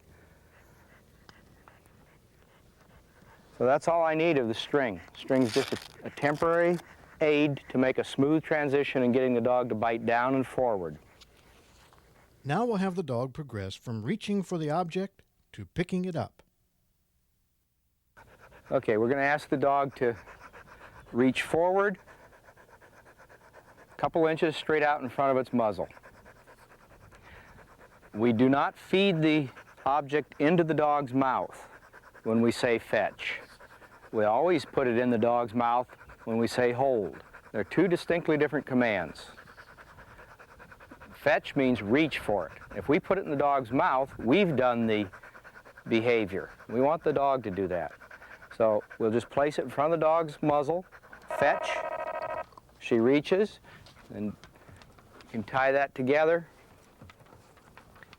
So that's all I need of the string. String's just a temporary aid to make a smooth transition in getting the dog to bite down and forward. Now we'll have the dog progress from reaching for the object to picking it up. Okay, we're going to ask the dog to reach forward a couple inches straight out in front of its muzzle. We do not feed the object into the dog's mouth when we say fetch. We always put it in the dog's mouth when we say hold. They're two distinctly different commands. Fetch means reach for it. If we put it in the dog's mouth, we've done the behavior. We want the dog to do that. So we'll just place it in front of the dog's muzzle, fetch, she reaches, and you can tie that together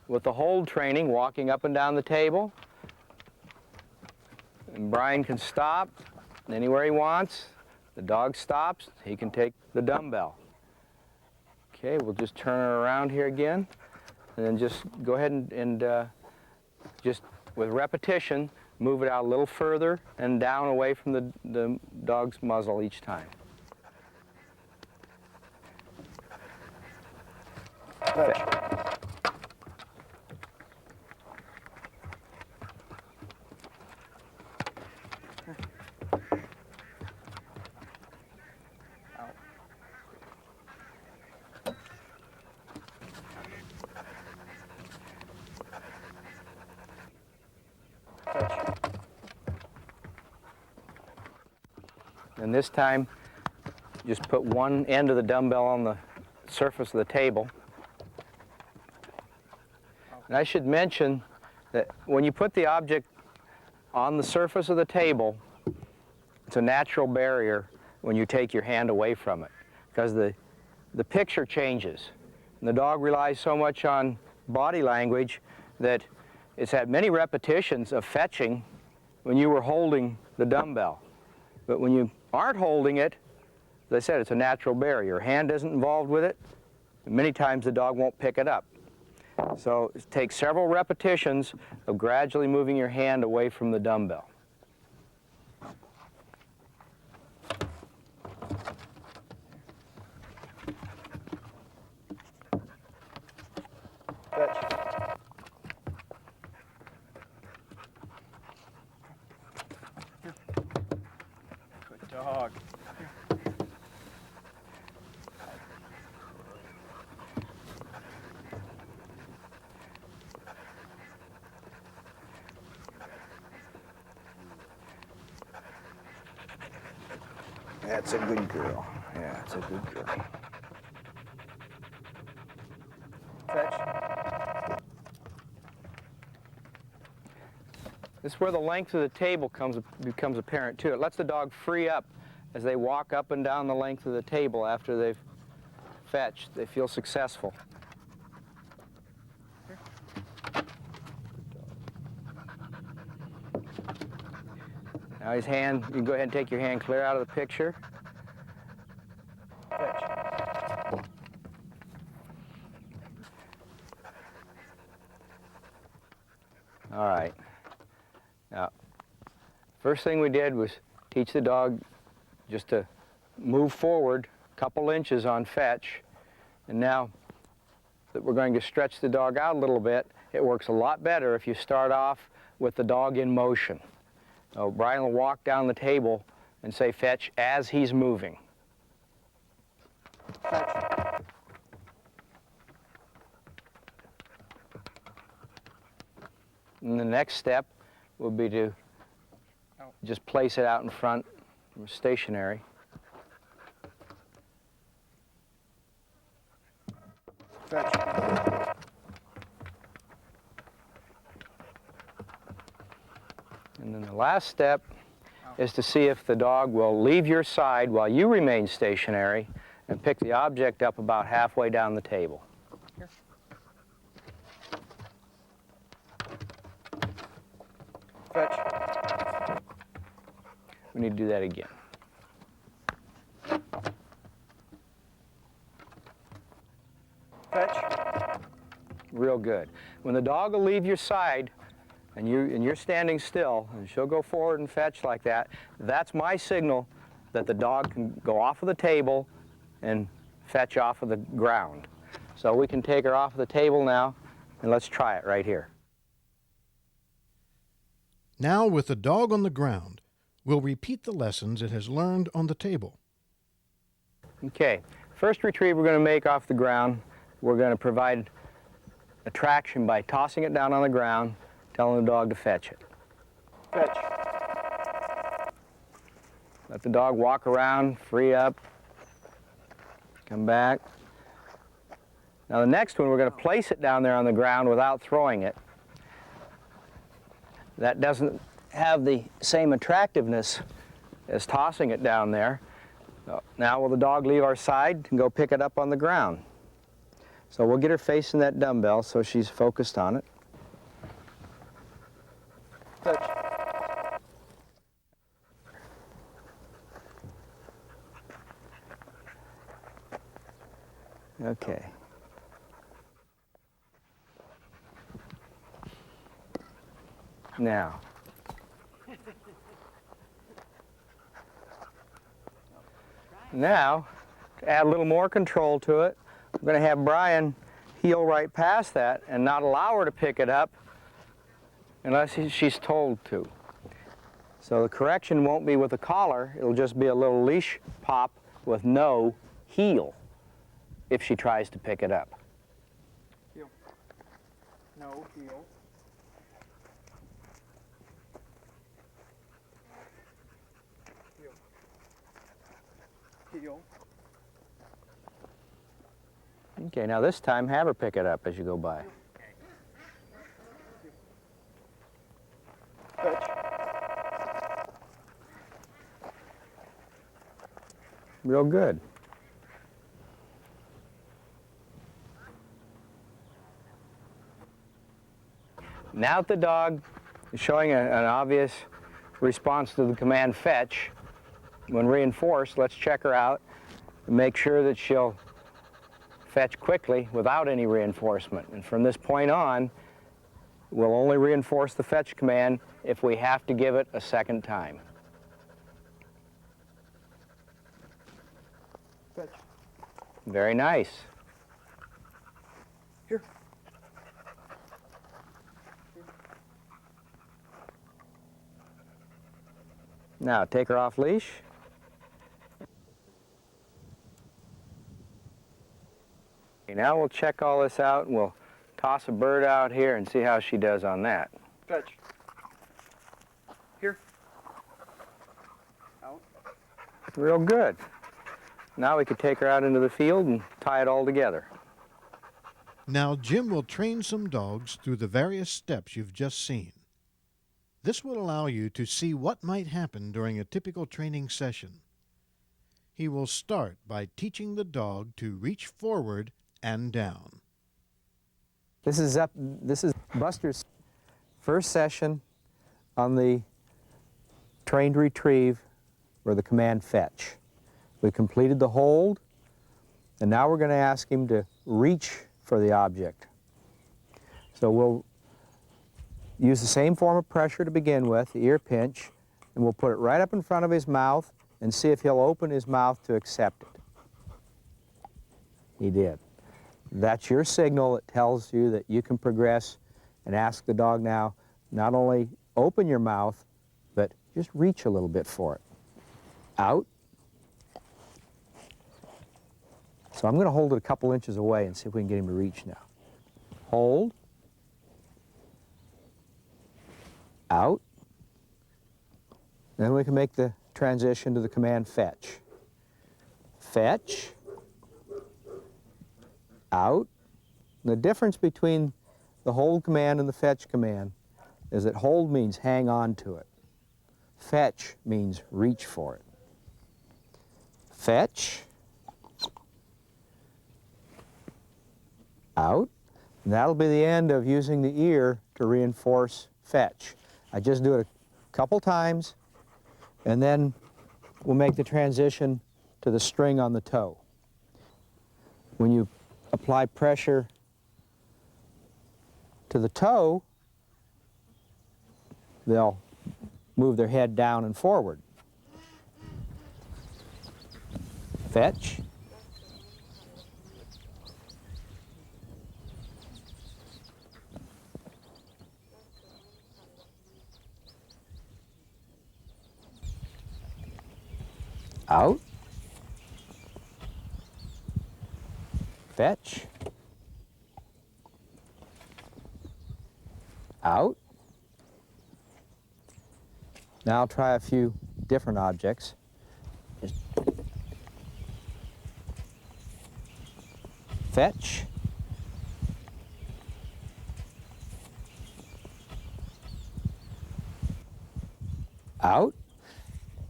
with the hold training, walking up and down the table. And Brian can stop anywhere he wants. The dog stops, he can take the dumbbell. Okay, we'll just turn her around here again, and then just go ahead and just with repetition, move it out a little further and down away from the dog's muzzle each time. And this time, just put one end of the dumbbell on the surface of the table. And I should mention that when you put the object on the surface of the table, it's a natural barrier when you take your hand away from it, because the picture changes. And the dog relies so much on body language that it's had many repetitions of fetching when you were holding the dumbbell. But when you aren't holding it, as I said, it's a natural barrier. Your hand isn't involved with it, and many times the dog won't pick it up. So it takes several repetitions of gradually moving your hand away from the dumbbell. Fetch. Good dog. That's a good girl. Yeah, that's a good girl. Fetch. This is where the length of the table becomes apparent too. It lets the dog free up as they walk up and down the length of the table after they've fetched. They feel successful. Now his hand, you can go ahead and take your hand clear out of the picture. Fetch. All right. Now, first thing we did was teach the dog just to move forward couple inches on fetch. And now that we're going to stretch the dog out a little bit, it works a lot better if you start off with the dog in motion. So Brian will walk down the table and say fetch as he's moving. Fetch. And the next step will be to just place it out in front, stationary. Fetch. And then the last step is to see if the dog will leave your side while you remain stationary and pick the object up about halfway down the table. Here. Fetch. We need to do that again. Fetch. Real good. When the dog will leave your side and you're standing still, and she'll go forward and fetch like that, that's my signal that the dog can go off of the table and fetch off of the ground. So we can take her off of the table now, and let's try it right here. Now, with the dog on the ground, we'll repeat the lessons it has learned on the table. Okay, first retrieve we're going to make off the ground, we're going to provide attraction by tossing it down on the ground, telling the dog to fetch it. Fetch. Let the dog walk around, free up, come back. Now the next one, we're going to place it down there on the ground without throwing it. That doesn't have the same attractiveness as tossing it down there. So now will the dog leave our side and go pick it up on the ground? So we'll get her facing that dumbbell so she's focused on it. Fetch. Okay. Now, to add a little more control to it, I'm going to have Brian heel right past that and not allow her to pick it up unless she's told to. So the correction won't be with the collar, it'll just be a little leash pop with no heel if she tries to pick it up. Heel. No heel. Heel. Heel. Okay, now this time have her pick it up as you go by. Fetch. Real good. Now that the dog is showing an obvious response to the command fetch, when reinforced, let's check her out and make sure that she'll fetch quickly without any reinforcement. And from this point on, we'll only reinforce the fetch command if we have to give it a second time. Fetch. Very nice. Here. Now take her off leash. Okay, now we'll check all this out and we'll toss a bird out here and see how she does on that. Fetch. Here. Out. Real good. Now we could take her out into the field and tie it all together. Now Jim will train some dogs through the various steps you've just seen. This will allow you to see what might happen during a typical training session. He will start by teaching the dog to reach forward and down. This is Buster's first session on the trained retrieve or the command fetch. We completed the hold, and now we're going to ask him to reach for the object. So we'll use the same form of pressure to begin with, the ear pinch, and we'll put it right up in front of his mouth and see if he'll open his mouth to accept it. He did. That's your signal that tells you that you can progress, and ask the dog now, not only open your mouth, but just reach a little bit for it. Out. So I'm going to hold it a couple inches away and see if we can get him to reach now. Hold. Out. Then we can make the transition to the command fetch. Fetch. Out. And the difference between the hold command and the fetch command is that hold means hang on to it. Fetch means reach for it. Fetch. Out. And that'll be the end of using the ear to reinforce fetch. I just do it a couple times, and then we'll make the transition to the string on the toe. When you apply pressure to the toe, they'll move their head down and forward. Fetch. Out. Fetch. Out. Now I'll try a few different objects. Just fetch. Out.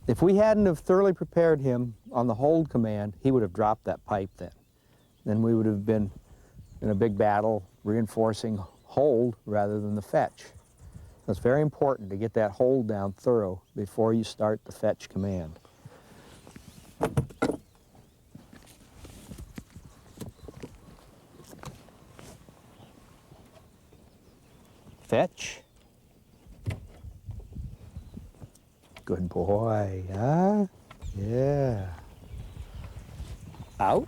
If we hadn't have thoroughly prepared him on the hold command, he would have dropped that pipe then. Then we would have been in a big battle reinforcing hold rather than the fetch. So it's very important to get that hold down thorough before you start the fetch command. Fetch. Good boy, huh? Yeah. Out.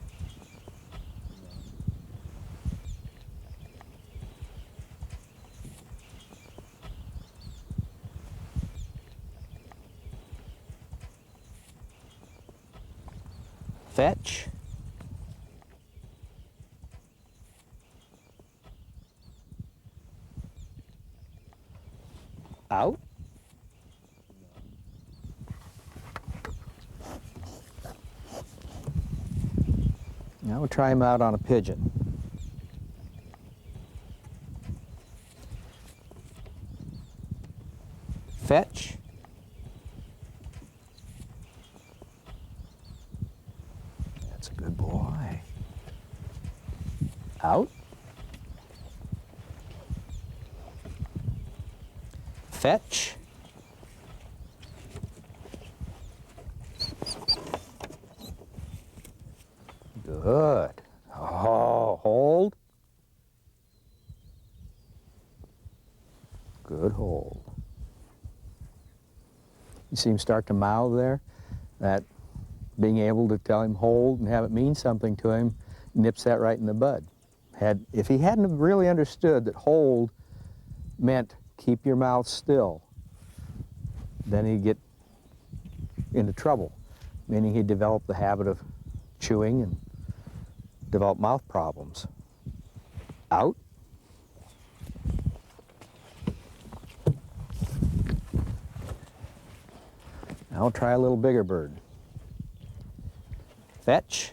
Fetch. Out. Now we'll try him out on a pigeon. Fetch. That's a good boy. Out. Fetch. Good. Oh, hold. Good hold. You see him start to mouth there? That being able to tell him hold and have it mean something to him nips that right in the bud. If he hadn't really understood that hold meant keep your mouth still, then he'd get into trouble, meaning he'd develop the habit of chewing and develop mouth problems. Out. Now we'll try a little bigger bird. Fetch.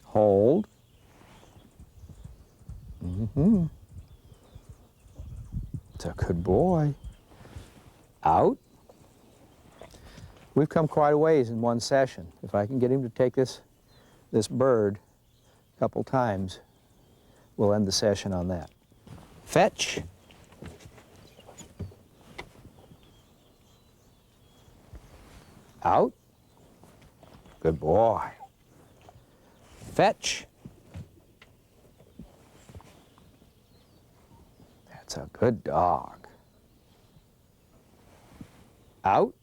Hold. It's a good boy. Out. We've come quite a ways in one session. If I can get him to take this bird a couple times, we'll end the session on that. Fetch. Out. Good boy. Fetch. That's a good dog. Out.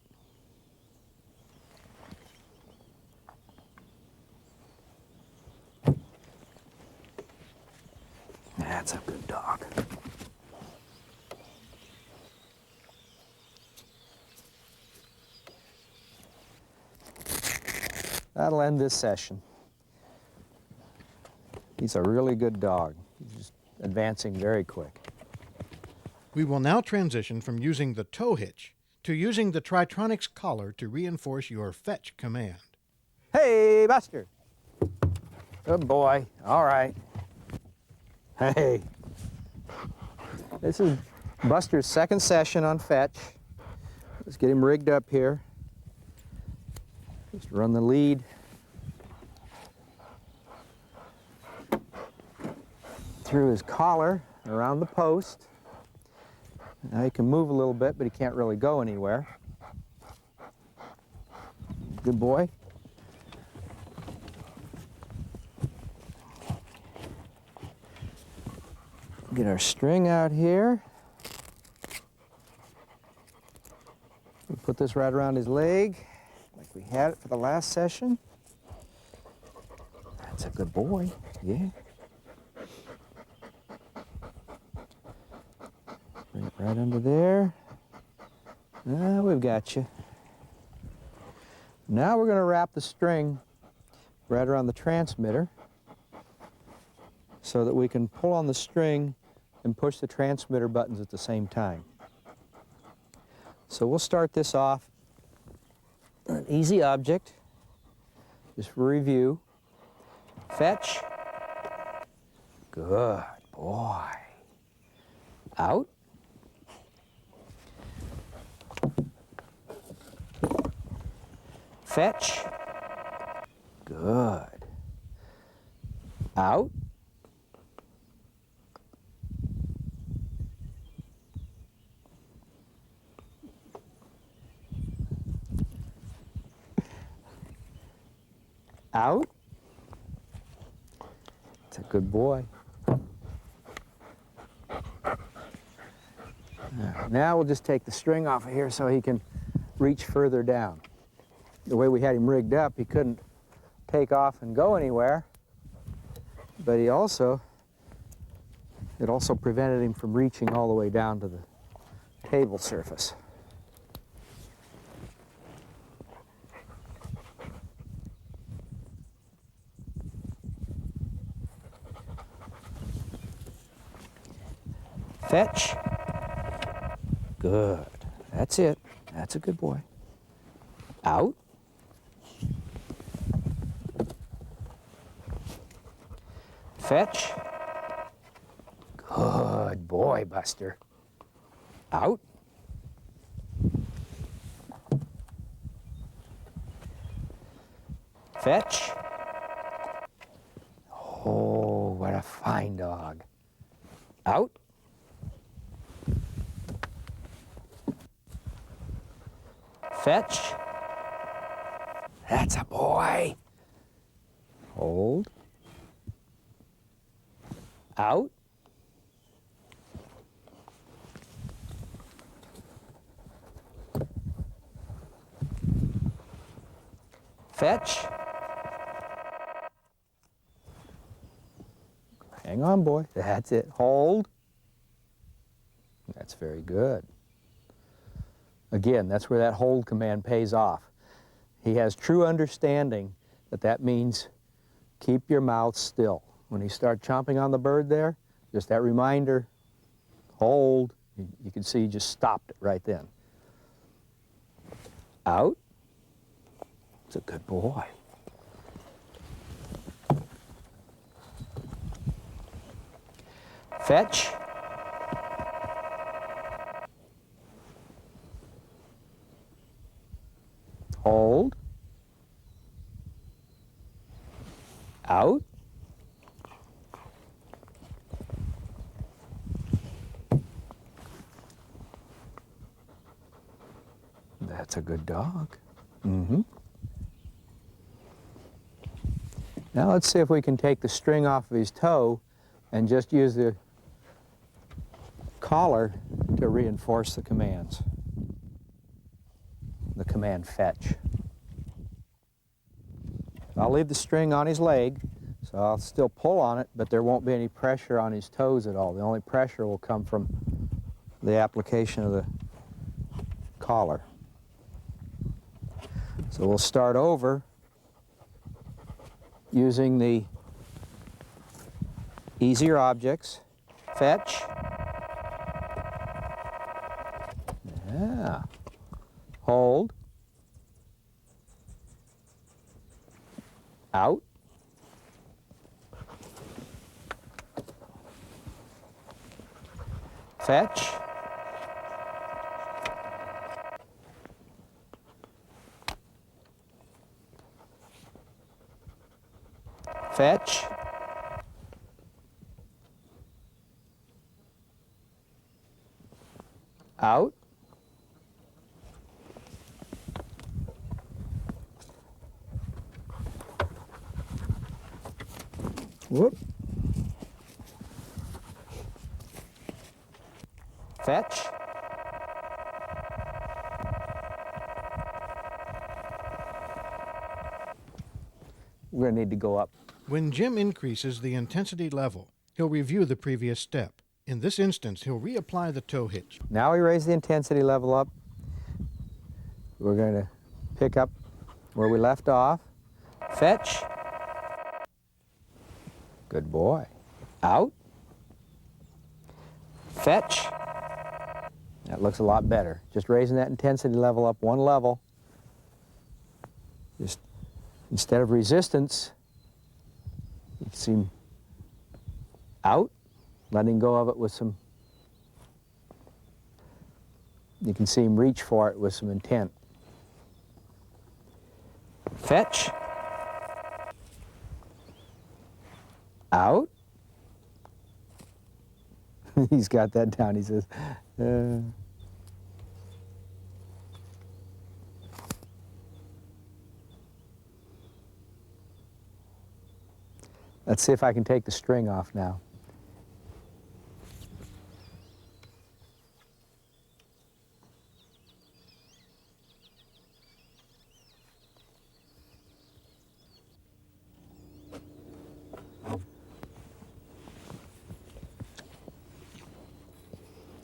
That's a good dog. That'll end this session. He's a really good dog. He's just advancing very quick. We will now transition from using the tow hitch to using the Tritronics collar to reinforce your fetch command. Hey, Buster. Good boy. All right. Hey. This is Buster's second session on fetch. Let's get him rigged up here. Just run the lead. Through his collar, around the post. Now he can move a little bit, but he can't really go anywhere. Good boy. Get our string out here. We'll put this right around his leg, like we had it for the last session. That's a good boy, yeah. Bring it right under there. Now we've got you. Now we're going to wrap the string right around the transmitter so that we can pull on the string and push the transmitter buttons at the same time. So we'll start this off an easy object, just for review. Fetch. Good boy. Out. Fetch. Good. Out. Out. That's a good boy. Now we'll just take the string off of here so he can reach further down. The way we had him rigged up, he couldn't take off and go anywhere, but it also prevented him from reaching all the way down to the table surface. Fetch. Good. That's it. That's a good boy. Out. Fetch. Good boy, Buster. Out. Fetch. Oh, what a fine dog. Out. Fetch. That's a boy. Hold. Out. Fetch. Hang on, boy. That's it. Hold. That's very good. Again, that's where that hold command pays off. He has true understanding that that means keep your mouth still. When you start chomping on the bird there, just that reminder, hold. You can see he just stopped it right then. Out. It's a good boy. Fetch. Hold. Out. That's a good dog. Mm-hmm. Now let's see if we can take the string off of his toe and just use the collar to reinforce the commands. the command fetch. I'll leave the string on his leg, so I'll still pull on it, but there won't be any pressure on his toes at all. The only pressure will come from the application of the collar. So we'll start over using the easier objects. Fetch. Yeah. Hold. Out. Fetch. Fetch. Out. Whoop. Fetch. We're going to need to go up. When Jim increases the intensity level, he'll review the previous step. In this instance, he'll reapply the tow hitch. Now we raise the intensity level up. We're going to pick up where we left off. Fetch. Good boy. Out. Fetch. That looks a lot better. Just raising that intensity level up one level. Just instead of resistance, you can see him out, letting go of it with some, you can see him reach for it with some intent. Fetch. Out. He's got that down, he says. Let's see if I can take the string off now.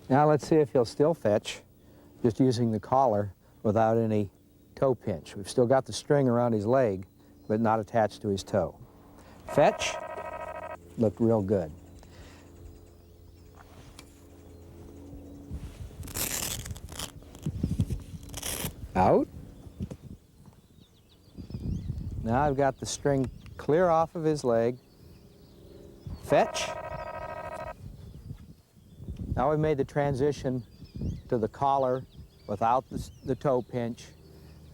Now let's see if he'll still fetch, just using the collar without any toe pinch. We've still got the string around his leg, but not attached to his toe. Fetch. Looked real good. Out. Now I've got the string clear off of his leg. Fetch. Now we've made the transition to the collar without the toe pinch.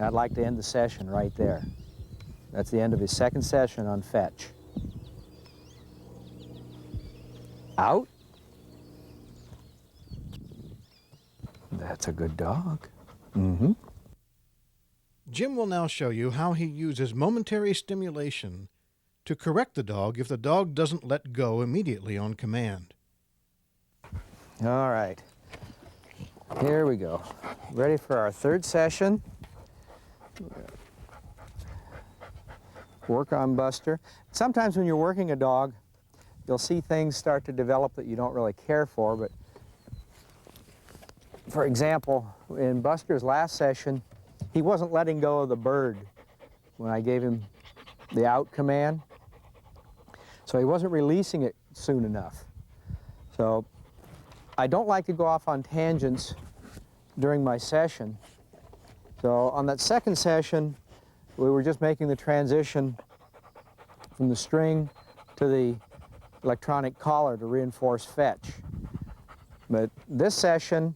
I'd like to end the session right there. That's the end of his second session on fetch. Out. That's a good dog. Mm-hmm. Jim will now show you how he uses momentary stimulation to correct the dog if the dog doesn't let go immediately on command. All right. Here we go. Ready for our third session. Work on Buster. Sometimes when you're working a dog, you'll see things start to develop that you don't really care for, but for example, in Buster's last session, he wasn't letting go of the bird when I gave him the out command, so he wasn't releasing it soon enough. So I don't like to go off on tangents during my session. So on that second session, we were just making the transition from the string to the electronic collar to reinforce fetch. But this session,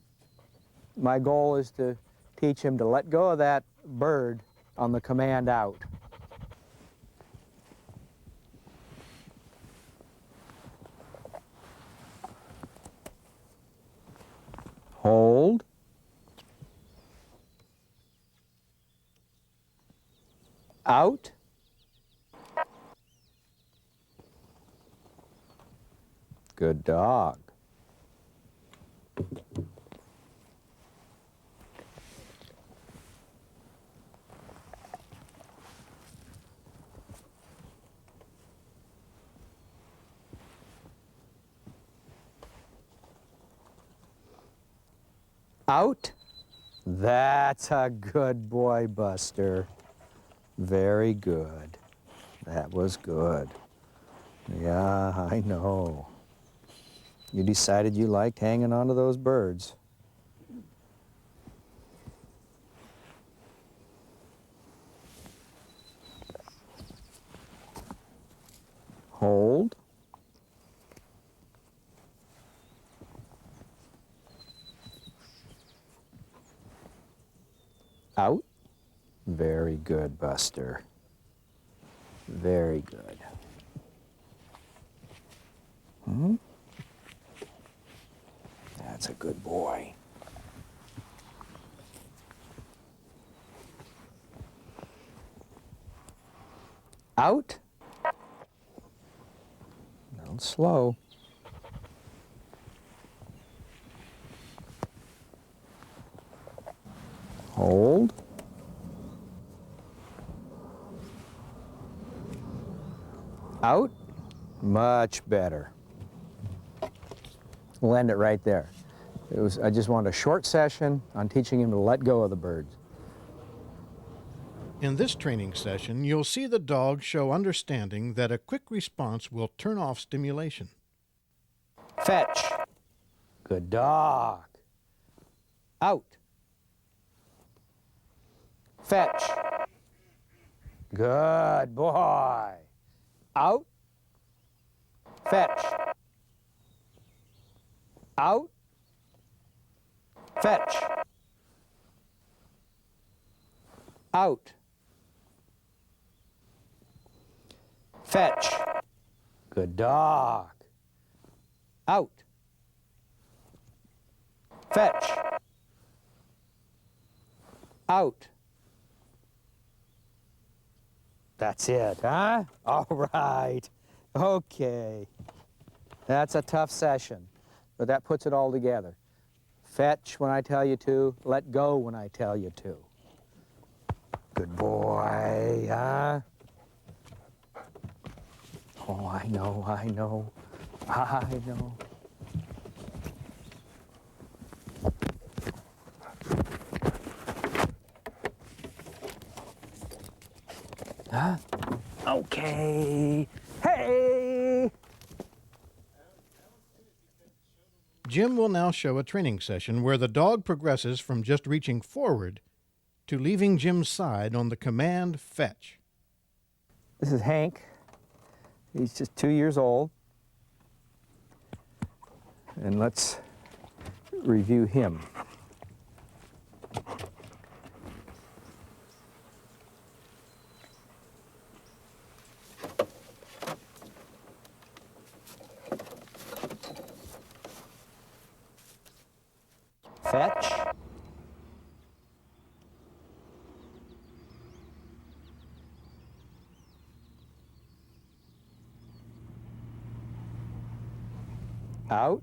my goal is to teach him to let go of that bird on the command out. Hold. Out. Good dog. Out. That's a good boy, Buster. Very good. That was good. Yeah, I know. You decided you liked hanging on to those birds. Hold. Out. Very good, Buster. Very good. That's a good boy. Out. Now slow. Hold. Out. Much better. We'll end it right there. I just wanted a short session on teaching him to let go of the birds. In this training session, you'll see the dog show understanding that a quick response will turn off stimulation. Fetch. Good dog. Out. Fetch. Good boy. Out. Fetch. Out. Fetch. Out. Fetch. Good dog. Out. Fetch. Out. That's it, huh? All right. Okay. That's a tough session, but that puts it all together. Fetch when I tell you to, let go when I tell you to. Good boy, huh? Oh, I know, I know, I know. Huh? Okay. Hey! Jim will now show a training session where the dog progresses from just reaching forward to leaving Jim's side on the command fetch. This is Hank. He's just 2 years old. And let's review him. Fetch. Out.